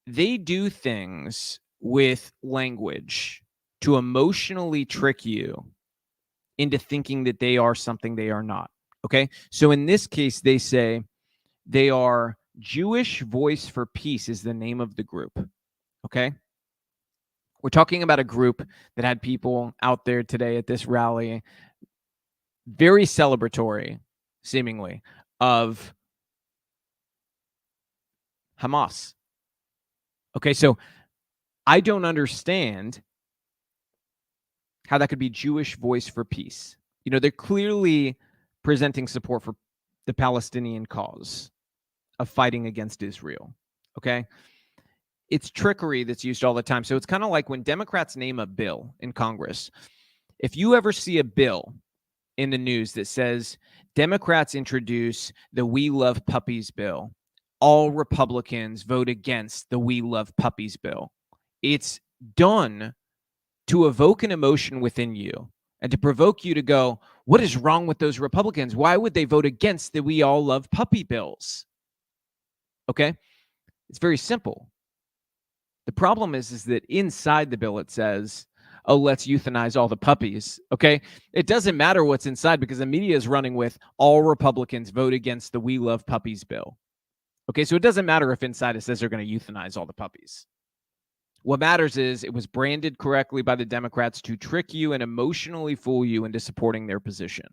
They do things with language to emotionally trick you into thinking that they are something they are not, okay? So in this case, they say they are Jewish Voice for Peace is the name of the group. Okay. We're talking about a group that had people out there today at this rally, very celebratory, seemingly, of Hamas. Okay, so I don't understand how that could be Jewish Voice for Peace. They're clearly presenting support for the Palestinian cause of fighting against Israel. Okay. it's trickery that's used all the time. So it's kind of like when Democrats name a bill in Congress. If you ever see a bill in the news that says Democrats introduce the We Love Puppies bill, all Republicans vote against the We Love Puppies bill, it's done to evoke an emotion within you and to provoke you to go, what is wrong with those Republicans? Why would they vote against the We All Love Puppy bills? Okay? It's very simple. The problem is that inside the bill it says, oh, let's euthanize all the puppies. Okay? It doesn't matter what's inside because the media is running with all Republicans vote against the We Love Puppies bill. Okay, so it doesn't matter if inside it says they're going to euthanize all the puppies. What matters is it was branded correctly by the Democrats to trick you and emotionally fool you into supporting their position.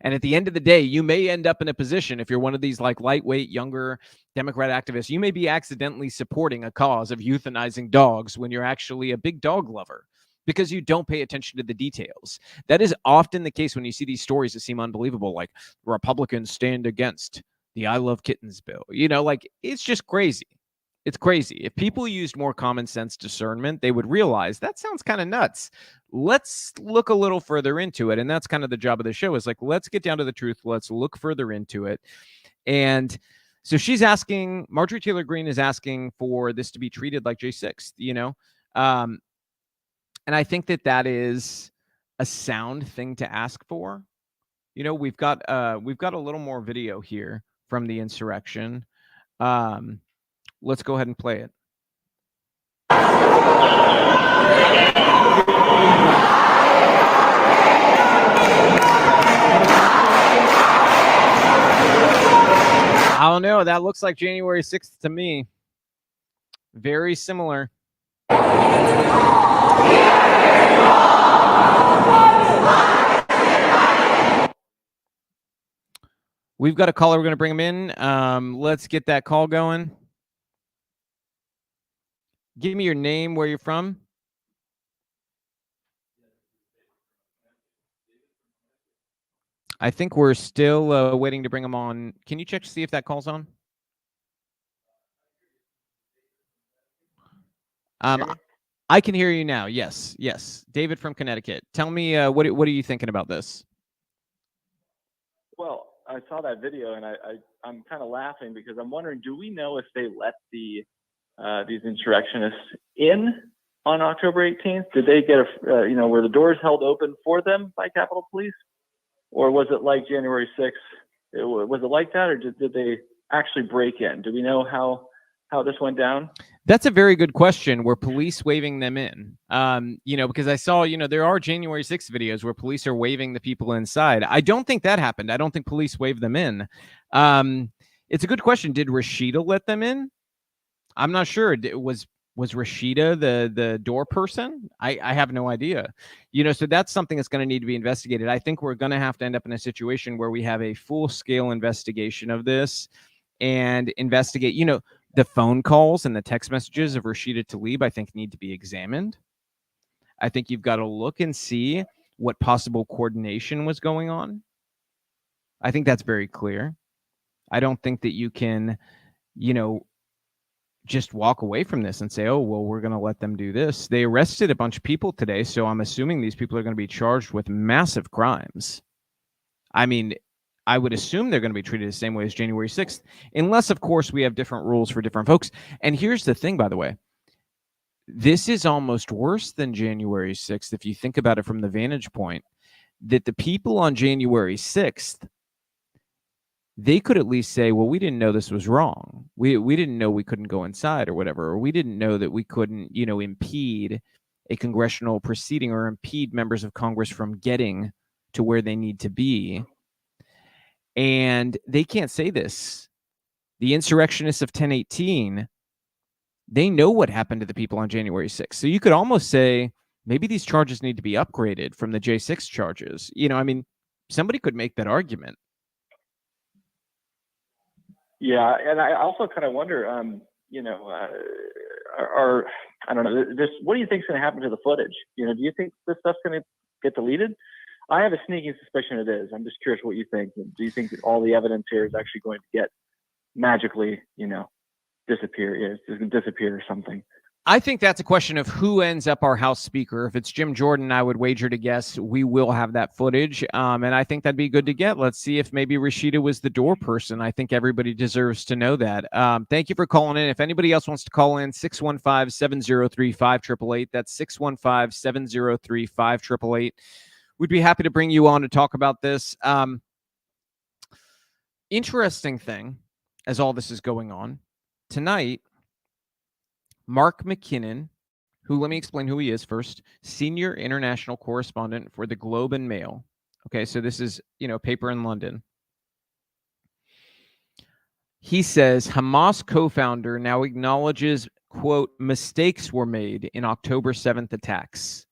And at the end of the day, you may end up in a position, if you're one of these like lightweight, younger Democrat activists, you may be accidentally supporting a cause of euthanizing dogs when you're actually a big dog lover because you don't pay attention to the details. That is often the case when you see these stories that seem unbelievable, like Republicans stand against the I Love Kittens bill. You know, like it's just crazy. It's crazy. If people used more common sense discernment, they would realize that sounds kind of nuts. Let's look a little further into it. And that's kind of the job of the show is like, let's get down to the truth. Let's look further into it. And so she's asking, Marjorie Taylor Greene is asking for this to be treated like J6, you know? And I think that that is a sound thing to ask for. You know, we've got a little more video here from the insurrection. Let's go ahead and play it. I don't know. That looks like January 6th to me. Very similar. We've got a caller. We're going to bring him in. Let's get that call going. Give me your name, where you're from. I think we're still waiting to bring him on. Can you check to see if that call's on? I can hear you now. Yes, yes. David from Connecticut. Tell me, what are you thinking about this? Well, I saw that video and I'm kind of laughing because I'm wondering, do we know if they let these insurrectionists in on October 18th? Did they get were the doors held open for them by Capitol Police? Or was it like January 6th? Was it like that, or did they actually break in? Do we know how this went down? That's a very good question. Were police waving them in? Because I saw, there are January 6th videos where police are waving the people inside. I don't think that happened. I don't think police waved them in. It's a good question. Did Rashida let them in? I'm not sure. Was Rashida the door person? I have no idea. So that's something that's going to need to be investigated. I think we're going to have to end up in a situation where we have a full-scale investigation of this and investigate, the phone calls and the text messages of Rashida Tlaib, I think, need to be examined. I think you've got to look and see what possible coordination was going on. I think that's very clear. I don't think that you can, just walk away from this and say, oh, well, we're going to let them do this. They arrested a bunch of people today, so I'm assuming these people are going to be charged with massive crimes. I mean, I would assume they're going to be treated the same way as January 6th, unless, of course, we have different rules for different folks. And here's the thing, by the way. This is almost worse than January 6th, if you think about it from the vantage point, that the people on January 6th, they could at least say, well, we didn't know this was wrong. We didn't know we couldn't go inside or whatever, or we didn't know that we couldn't, impede a congressional proceeding or impede members of Congress from getting to where they need to be. And they can't say this. The insurrectionists of 1018, they know what happened to the people on January 6th. So you could almost say maybe these charges need to be upgraded from the J6 charges. Somebody could make that argument. Yeah, and I also kind of wonder, I don't know, what do you think is going to happen to the footage? Do you think this stuff's going to get deleted? I have a sneaking suspicion it is. I'm just curious what you think. Do you think that all the evidence here is actually going to get magically, disappear. Yeah, it's just gonna disappear or something. I think that's a question of who ends up our House Speaker. If it's Jim Jordan, I would wager to guess we will have that footage. And I think that'd be good to get. Let's see if maybe Rashida was the door person. I think everybody deserves to know that. Thank you for calling in. If anybody else wants to call in, 615-703-5888. That's 615-703-5888. We'd be happy to bring you on to talk about this. Interesting thing, as all this is going on, tonight, Mark McKinnon, who, let me explain who he is first, senior international correspondent for the Globe and Mail. Okay, so this is, paper in London. He says Hamas co-founder now acknowledges, quote, mistakes were made in October 7th attacks.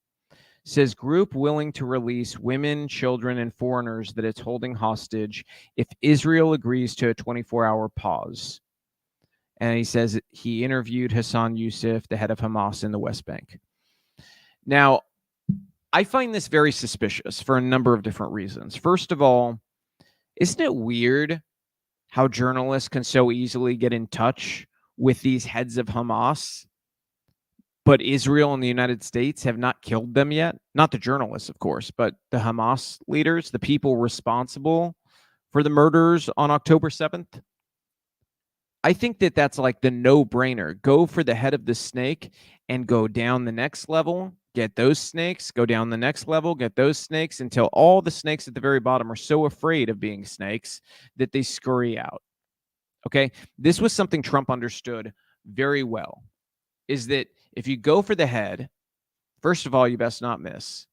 Says group willing to release women, children, and foreigners that it's holding hostage if Israel agrees to a 24-hour pause. And he says he interviewed Hassan Youssef, the head of Hamas in the West Bank. Now, I find this very suspicious for a number of different reasons. First of all, isn't it weird how journalists can so easily get in touch with these heads of Hamas, but Israel and the United States have not killed them yet? Not the journalists, of course, but the Hamas leaders, the people responsible for the murders on October 7th. I think that that's like the no-brainer. Go for the head of the snake and go down the next level, get those snakes, go down the next level, get those snakes until all the snakes at the very bottom are so afraid of being snakes that they scurry out. Okay? This was something Trump understood very well, is that if you go for the head, first of all, you best not miss.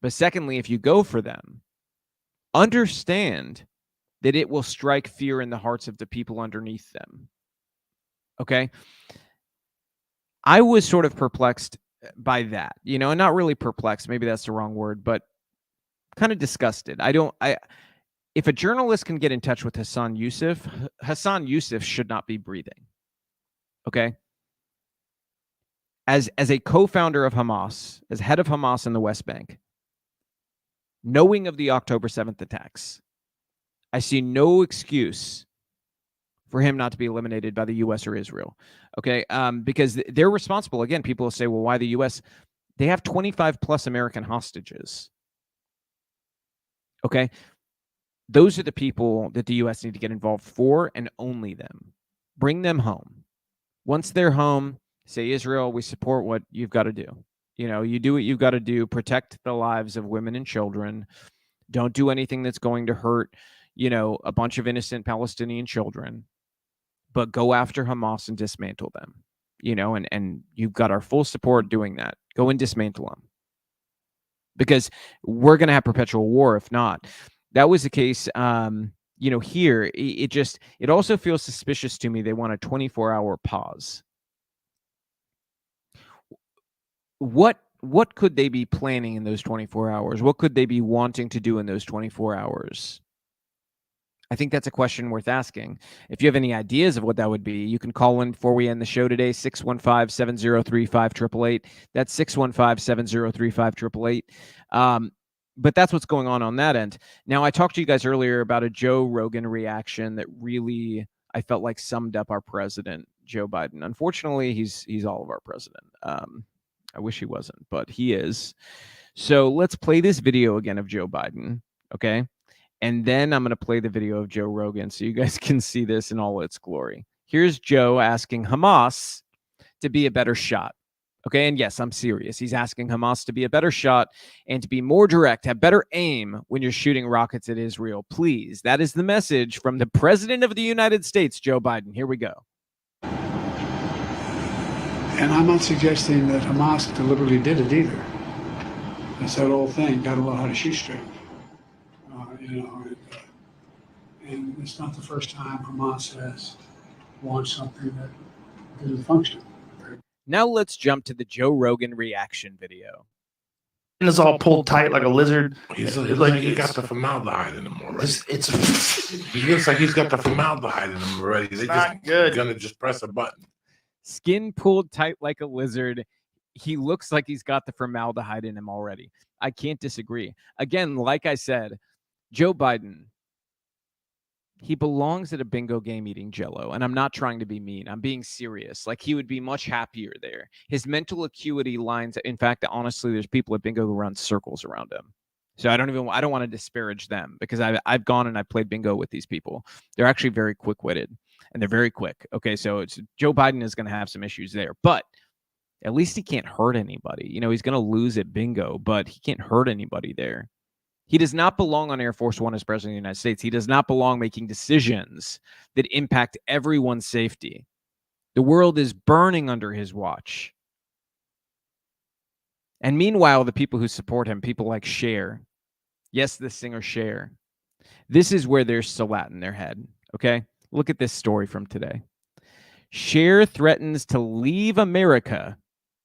But secondly, if you go for them, understand that it will strike fear in the hearts of the people underneath them. Okay? I was sort of perplexed by that, and not really perplexed, maybe that's the wrong word, but kind of disgusted. If a journalist can get in touch with Hassan Youssef should not be breathing. Okay? As a co-founder of Hamas, as head of Hamas in the West Bank, knowing of the October 7th attacks, I see no excuse for him not to be eliminated by the U.S. or Israel, okay? Because they're responsible. Again, people will say, well, why the U.S.? They have 25-plus American hostages, okay? Those are the people that the U.S. need to get involved for, and only them. Bring them home. Once they're home, say, Israel, we support what you've got to do. You do what you've got to do. Protect the lives of women and children. Don't do anything that's going to hurt a bunch of innocent Palestinian children, but go after Hamas and dismantle them, and you've got our full support doing that. Go and dismantle them, because we're going to have perpetual war if not. That was the case, here. It also feels suspicious to me. They want a 24-hour pause. What could they be planning in those 24 hours? What could they be wanting to do in those 24 hours? I think that's a question worth asking. If you have any ideas of what that would be, you can call in before we end the show today, 615-703-5888. That's 615-703-5888. But that's what's going on that end. Now, I talked to you guys earlier about a Joe Rogan reaction that really, I felt like summed up our president, Joe Biden. Unfortunately, he's all of our president. I wish he wasn't, but he is. So let's play this video again of Joe Biden, okay? And then I'm going to play the video of Joe Rogan so you guys can see this in all its glory. Here's Joe asking Hamas to be a better shot. Okay, and yes, I'm serious. He's asking Hamas to be a better shot and to be more direct, have better aim when you're shooting rockets at Israel. Please, that is the message from the President of the United States, Joe Biden. Here we go. And I'm not suggesting that Hamas deliberately did it either. It's that old thing, got to know how to shoot straight. And it's not the first time Hamas has launched something that didn't function. Now let's jump to the Joe Rogan reaction video. It's all pulled tight like a lizard. He's like he got the formaldehyde in him already. He looks like he's got the formaldehyde in him already. They're not good. Gonna just press a button. Skin pulled tight like a lizard. He looks like he's got the formaldehyde in him already. I can't disagree. Again, like I said, Joe Biden, He belongs at a bingo game eating Jello, and I'm not trying to be mean. I'm being serious. Like, he would be much happier there. His mental acuity lines. In fact, honestly, there's people at bingo who run circles around him. So I don't want to disparage them, because I've gone and I've played bingo with these people. They're actually very quick-witted, and they're very quick. Okay, so Joe Biden is going to have some issues there, but at least he can't hurt anybody. He's going to lose at bingo, but he can't hurt anybody there. He does not belong on Air Force One as president of the United States. He does not belong making decisions that impact everyone's safety. The world is burning under his watch. And meanwhile, the people who support him, people like Cher, yes, the singer Cher, this is where there's Salat in their head, okay? Look at this story from today. Cher threatens to leave America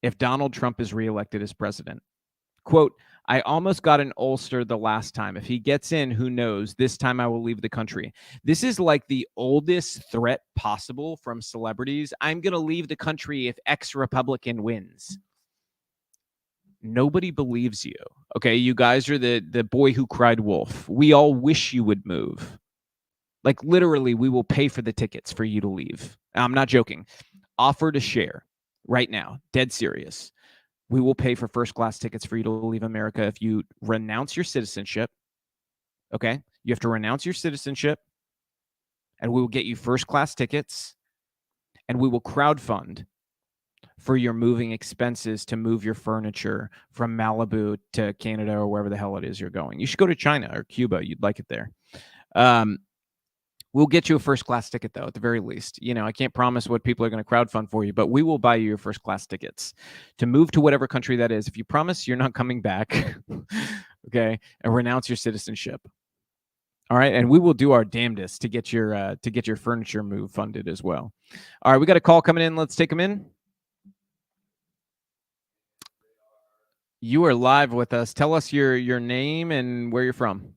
if Donald Trump is reelected as president. Quote, I almost got an ulcer the last time. If he gets in, who knows? This time I will leave the country. This is like the oldest threat possible from celebrities. I'm going to leave the country if ex-Republican wins. Nobody believes you. Okay, you guys are the boy who cried wolf. We all wish you would move. Like, literally, we will pay for the tickets for you to leave. I'm not joking. Offer to share right now. Dead serious. We will pay for first-class tickets for you to leave America if you renounce your citizenship. Okay? You have to renounce your citizenship, and we will get you first-class tickets, and we will crowdfund for your moving expenses to move your furniture from Malibu to Canada or wherever the hell it is you're going. You should go to China or Cuba. You'd like it there. We'll get you a first-class ticket, though, at the very least. I can't promise what people are going to crowdfund for you, but we will buy you your first-class tickets to move to whatever country that is. If you promise you're not coming back, okay, and renounce your citizenship. All right, and we will do our damnedest to get your furniture move funded as well. All right, we got a call coming in. Let's take them in. You are live with us. Tell us your name and where you're from.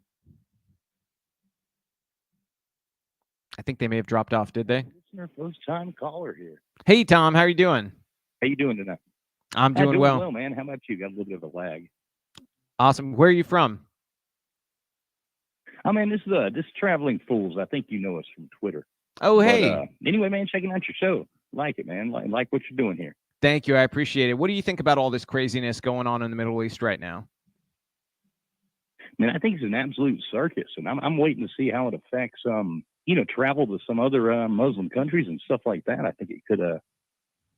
I think they may have dropped off, did they? It's our first-time caller here. Hey, Tom, how are you doing? How you doing tonight? I'm doing well. Man. How about you? Got a little bit of a lag. Awesome. Where are you from? I mean, this is Traveling Fools. I think you know us from Twitter. Oh, hey. Anyway, man, checking out your show. Like it, man. Like what you're doing here. Thank you. I appreciate it. What do you think about all this craziness going on in the Middle East right now? Man, I think it's an absolute circus, and I'm waiting to see how it affects travel to some other Muslim countries and stuff like that. I think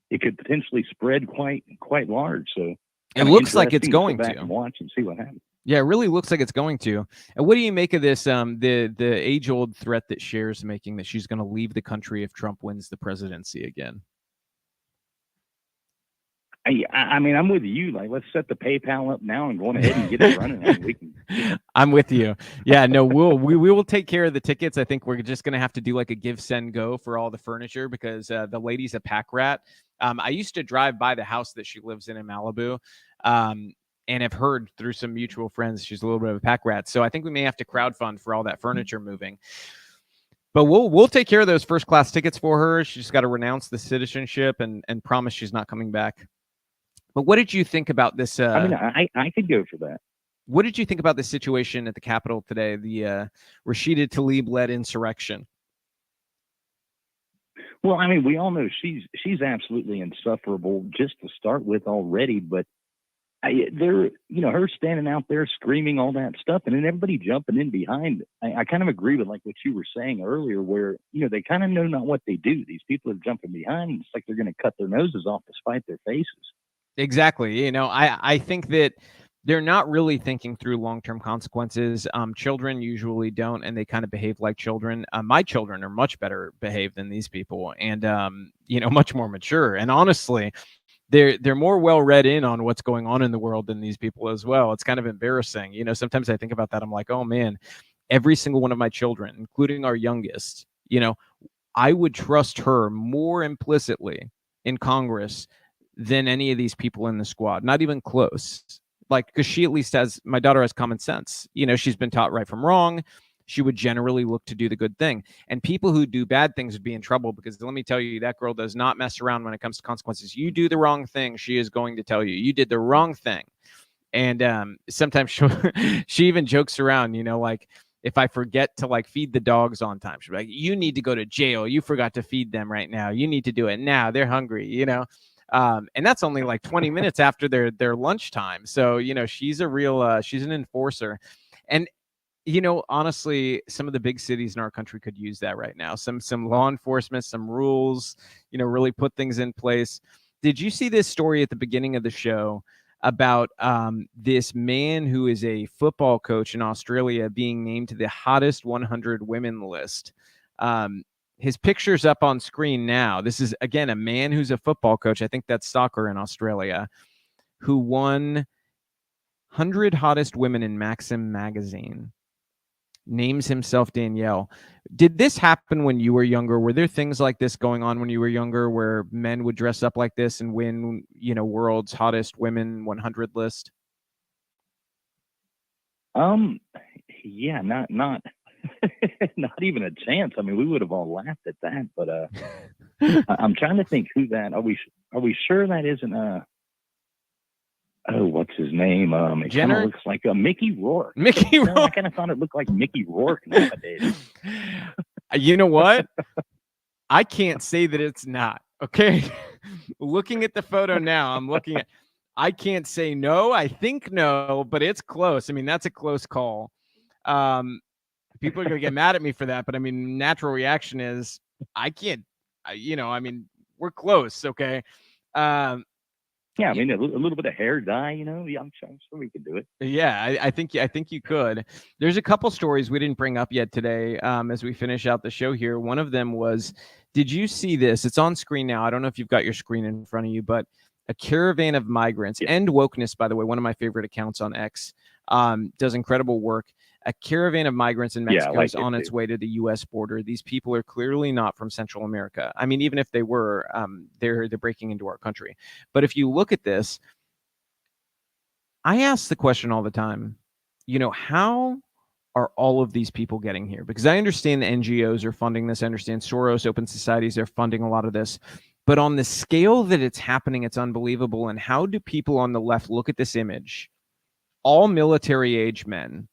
it could potentially spread quite large. So it looks like it's going to. Watch and see what happens. Yeah, it really looks like it's going to. And what do you make of this? The age-old threat that Cher's making that she's going to leave the country if Trump wins the presidency again. I mean, I'm with you. Like, let's set the PayPal up now and go on ahead and get it running. And we can. I'm with you. Yeah, no, we will take care of the tickets. I think we're just going to have to do like a give, send, go for all the furniture because the lady's a pack rat. I used to drive by the house that she lives in Malibu, and have heard through some mutual friends she's a little bit of a pack rat. So I think we may have to crowdfund for all that furniture moving. But we'll take care of those first class tickets for her. She's got to renounce the citizenship and promise she's not coming back. But what did you think about this? I mean, I could go for that. What did you think about the situation at the Capitol today, the Rashida Tlaib-led insurrection? Well, I mean, we all know she's absolutely insufferable just to start with already. But her standing out there screaming all that stuff, and then everybody jumping in behind. I kind of agree with like what you were saying earlier, where they kind of know not what they do. These people are jumping behind. And it's like they're going to cut their noses off to spite their faces. Exactly. I think that they're not really thinking through long-term consequences. Children usually don't, and they kind of behave like children. My children are much better behaved than these people, and much more mature. And honestly, they're more well read in on what's going on in the world than these people as well. It's kind of embarrassing. Sometimes I think about that. I'm like, oh man, every single one of my children, including our youngest, I would trust her more implicitly in Congress than any of these people in the squad. Not even close. Like, because she at least my daughter has common sense. She's been taught right from wrong. She would generally look to do the good thing. And people who do bad things would be in trouble because let me tell you, that girl does not mess around when it comes to consequences. You do the wrong thing, she is going to tell you did the wrong thing. And sometimes she even jokes around, like if I forget to like feed the dogs on time. She'll be like, you need to go to jail. You forgot to feed them right now. You need to do it now. They're hungry, you know? And that's only like 20 minutes after their lunchtime. So, you know, she's a real, she's an enforcer. And, you know, honestly, some of the big cities in our country could use that right now. Some law enforcement, some rules, you know, really put things in place. Did you see this story at the beginning of the show about this man who is a football coach in Australia being named to the hottest 100 women list? His picture's up on screen now. This is, again, a man who's a football coach. I think that's soccer in Australia, who won 100 hottest women in Maxim magazine. Names himself Danielle. Did this happen when you were younger? Were there things like this going on when you were younger where men would dress up like this and win, you know, world's hottest women 100 list? Yeah, not not even a chance. I mean, we would have all laughed at that, but I'm trying to think who that. Are we sure that isn't what's his name? It kind of looks like Mickey Rourke. Mickey Rourke. I kind of thought it looked like Mickey Rourke nowadays. You know what? I can't say that it's not. Okay. Looking at the photo now, I can't say no. I think no, but it's close. I mean, that's a close call. People are going to get mad at me for that, but I mean, natural reaction is I can't, you know, I mean, we're close. Okay. Yeah, I mean, a little bit of hair dye, you know. Yeah, I'm sure we could do it. Yeah, I think you could. There's a couple stories we didn't bring up yet today as we finish out the show here. One of them was, did you see this? It's on screen now. I don't know if you've got your screen in front of you, but a caravan of migrants, and Wokeness, by the way, one of my favorite accounts on X, does incredible work. A caravan of migrants in Mexico is on its way to the U.S. border. These people are clearly not from Central America. I mean, even if they were, they're breaking into our country. But if you look at this, I ask the question all the time, you know, how are all of these people getting here? Because I understand the NGOs are funding this. I understand Soros, Open Societies, they're funding a lot of this. But on the scale that it's happening, it's unbelievable. And how do people on the left look at this image, all military age men,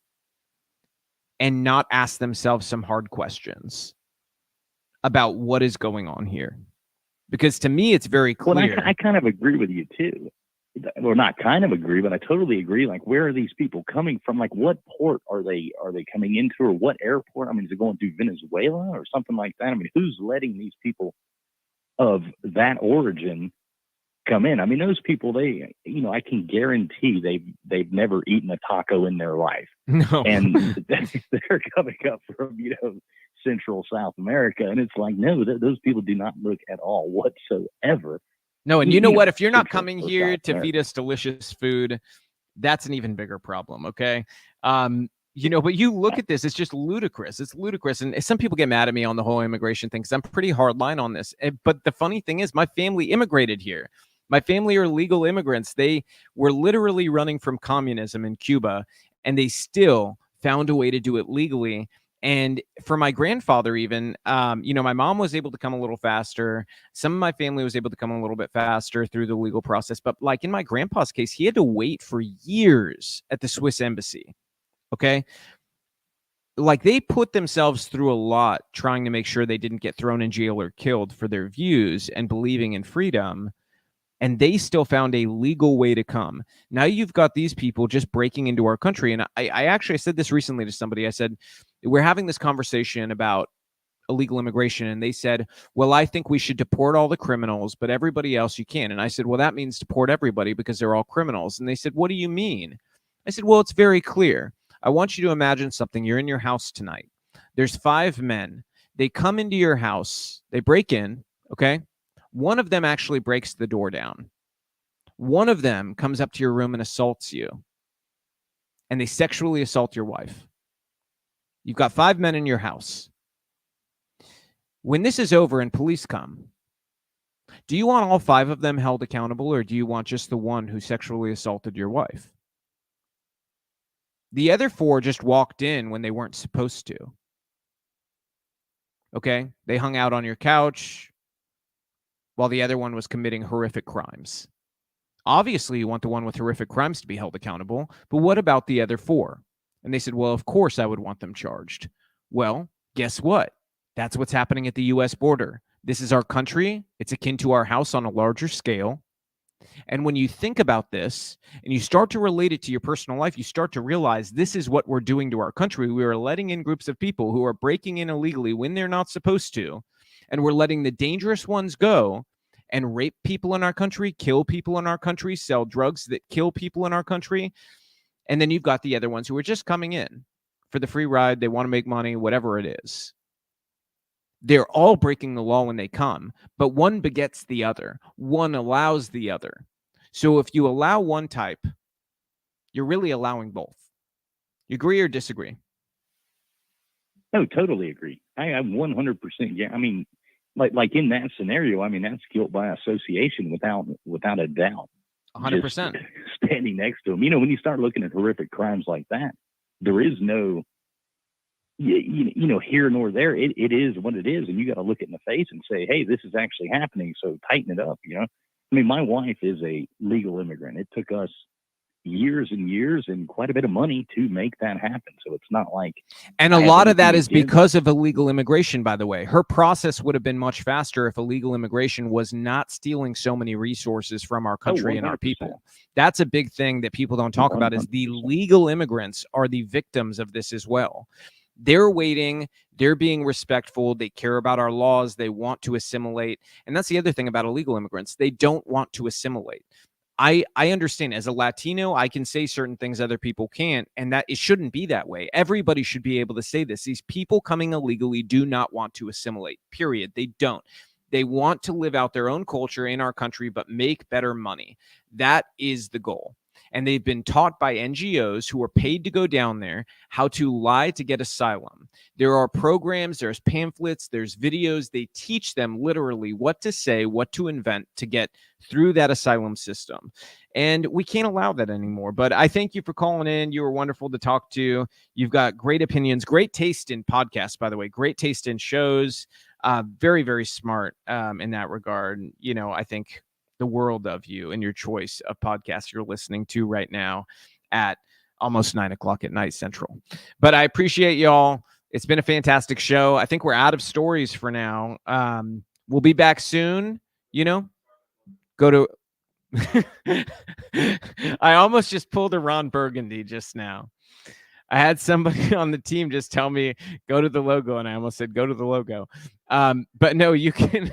and not ask themselves some hard questions about what is going on here? Because to me, it's very clear. Well, I kind of agree with you too. Well, not kind of agree, but I totally agree. Like, where are these people coming from? Like, what port are they coming into, or what airport? I mean, is it going through Venezuela or something like that? I mean, who's letting these people of that origin come in? I mean, those people, they, you know, I can guarantee they've never eaten a taco in their life. No. And they're coming up from, you know, Central South America. And it's like, no, those people do not look at all whatsoever. No, and you know what? If you're not coming here to feed us delicious food, that's an even bigger problem, okay? You know, but you look at this, it's just ludicrous. It's ludicrous. And some people get mad at me on the whole immigration thing because I'm pretty hard line on this. But the funny thing is, my family immigrated here. My family are legal immigrants. They were literally running from communism in Cuba, and they still found a way to do it legally. And for my grandfather, even, you know, my mom was able to come a little faster. Some of my family was able to come a little bit faster through the legal process. But like in my grandpa's case, he had to wait for years at the Swiss embassy. Okay. Like, they put themselves through a lot trying to make sure they didn't get thrown in jail or killed for their views and believing in freedom. And they still found a legal way to come. Now you've got these people just breaking into our country. And I actually said this recently to somebody. I said, we're having this conversation about illegal immigration. And they said, well, I think we should deport all the criminals, but everybody else you can. And I said, well, that means deport everybody because they're all criminals. And they said, what do you mean? I said, well, it's very clear. I want you to imagine something. You're in your house tonight. There's 5 men. They come into your house. They break in. Okay. One of them actually breaks the door down. One of them comes up to your room and assaults you. And they sexually assault your wife. You've got 5 men in your house. When this is over and police come, do you want all 5 of them held accountable, or do you want just the one who sexually assaulted your wife? The other 4 just walked in when they weren't supposed to. Okay? They hung out on your couch while the other one was committing horrific crimes. Obviously, you want the one with horrific crimes to be held accountable, but what about the other 4? And they said, well, of course I would want them charged. Well, guess what? That's what's happening at the U.S. border. This is our country. It's akin to our house on a larger scale. And when you think about this and you start to relate it to your personal life, you start to realize this is what we're doing to our country. We are letting in groups of people who are breaking in illegally when they're not supposed to. And we're letting the dangerous ones go and rape people in our country, kill people in our country, sell drugs that kill people in our country. And then you've got the other ones who are just coming in for the free ride. They want to make money, whatever it is. They're all breaking the law when they come, but one begets the other. One allows the other. So if you allow one type, you're really allowing both. You agree or disagree? No, totally agree. I 100%. Yeah, I mean, like in that scenario, I mean, that's guilt by association without a doubt. 100%. Just standing next to them. You know, when you start looking at horrific crimes like that, there is no, you know, here nor there. It is what it is, and you got to look it in the face and say, hey, this is actually happening, so tighten it up, you know? I mean, my wife is a legal immigrant. It took us years and years and quite a bit of money to make that happen. So it's not like... And a lot of that is because of illegal immigration, by the way. Her process would have been much faster if illegal immigration was not stealing so many resources from our country and our people. That's a big thing that people don't talk about, is the legal immigrants are the victims of this as well. They're waiting. They're being respectful. They care about our laws. They want to assimilate. And that's the other thing about illegal immigrants. They don't want to assimilate. I understand, as a Latino, I can say certain things other people can't, and that it shouldn't be that way. Everybody should be able to say this. These people coming illegally do not want to assimilate, period. They don't. They want to live out their own culture in our country, but make better money. That is the goal. And they've been taught by NGOs who are paid to go down there how to lie to get asylum. There are programs, there's pamphlets, there's videos. They teach them literally what to say, what to invent to get through that asylum system. And we can't allow that anymore. But I thank you for calling in. You were wonderful to talk to. You've got great opinions, great taste in podcasts, by the way, great taste in shows. Very, very smart in that regard. You know, I think the world of you and your choice of podcasts you're listening to right now at almost 9 o'clock at night Central. But I appreciate y'all. It's been a fantastic show. I think we're out of stories for now. We'll be back soon. You know, go to I almost just pulled a Ron Burgundy just now. I had somebody on the team just tell me go to the logo, and I almost said go to the logo. But no, you can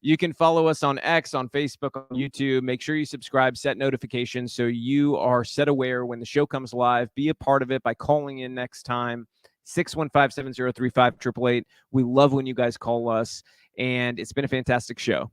you can follow us on X, on Facebook, on YouTube. Make sure you subscribe, set notifications so you are set aware when the show comes live. Be a part of it by calling in next time. 615-703-5888. We love when you guys call us, and it's been a fantastic show.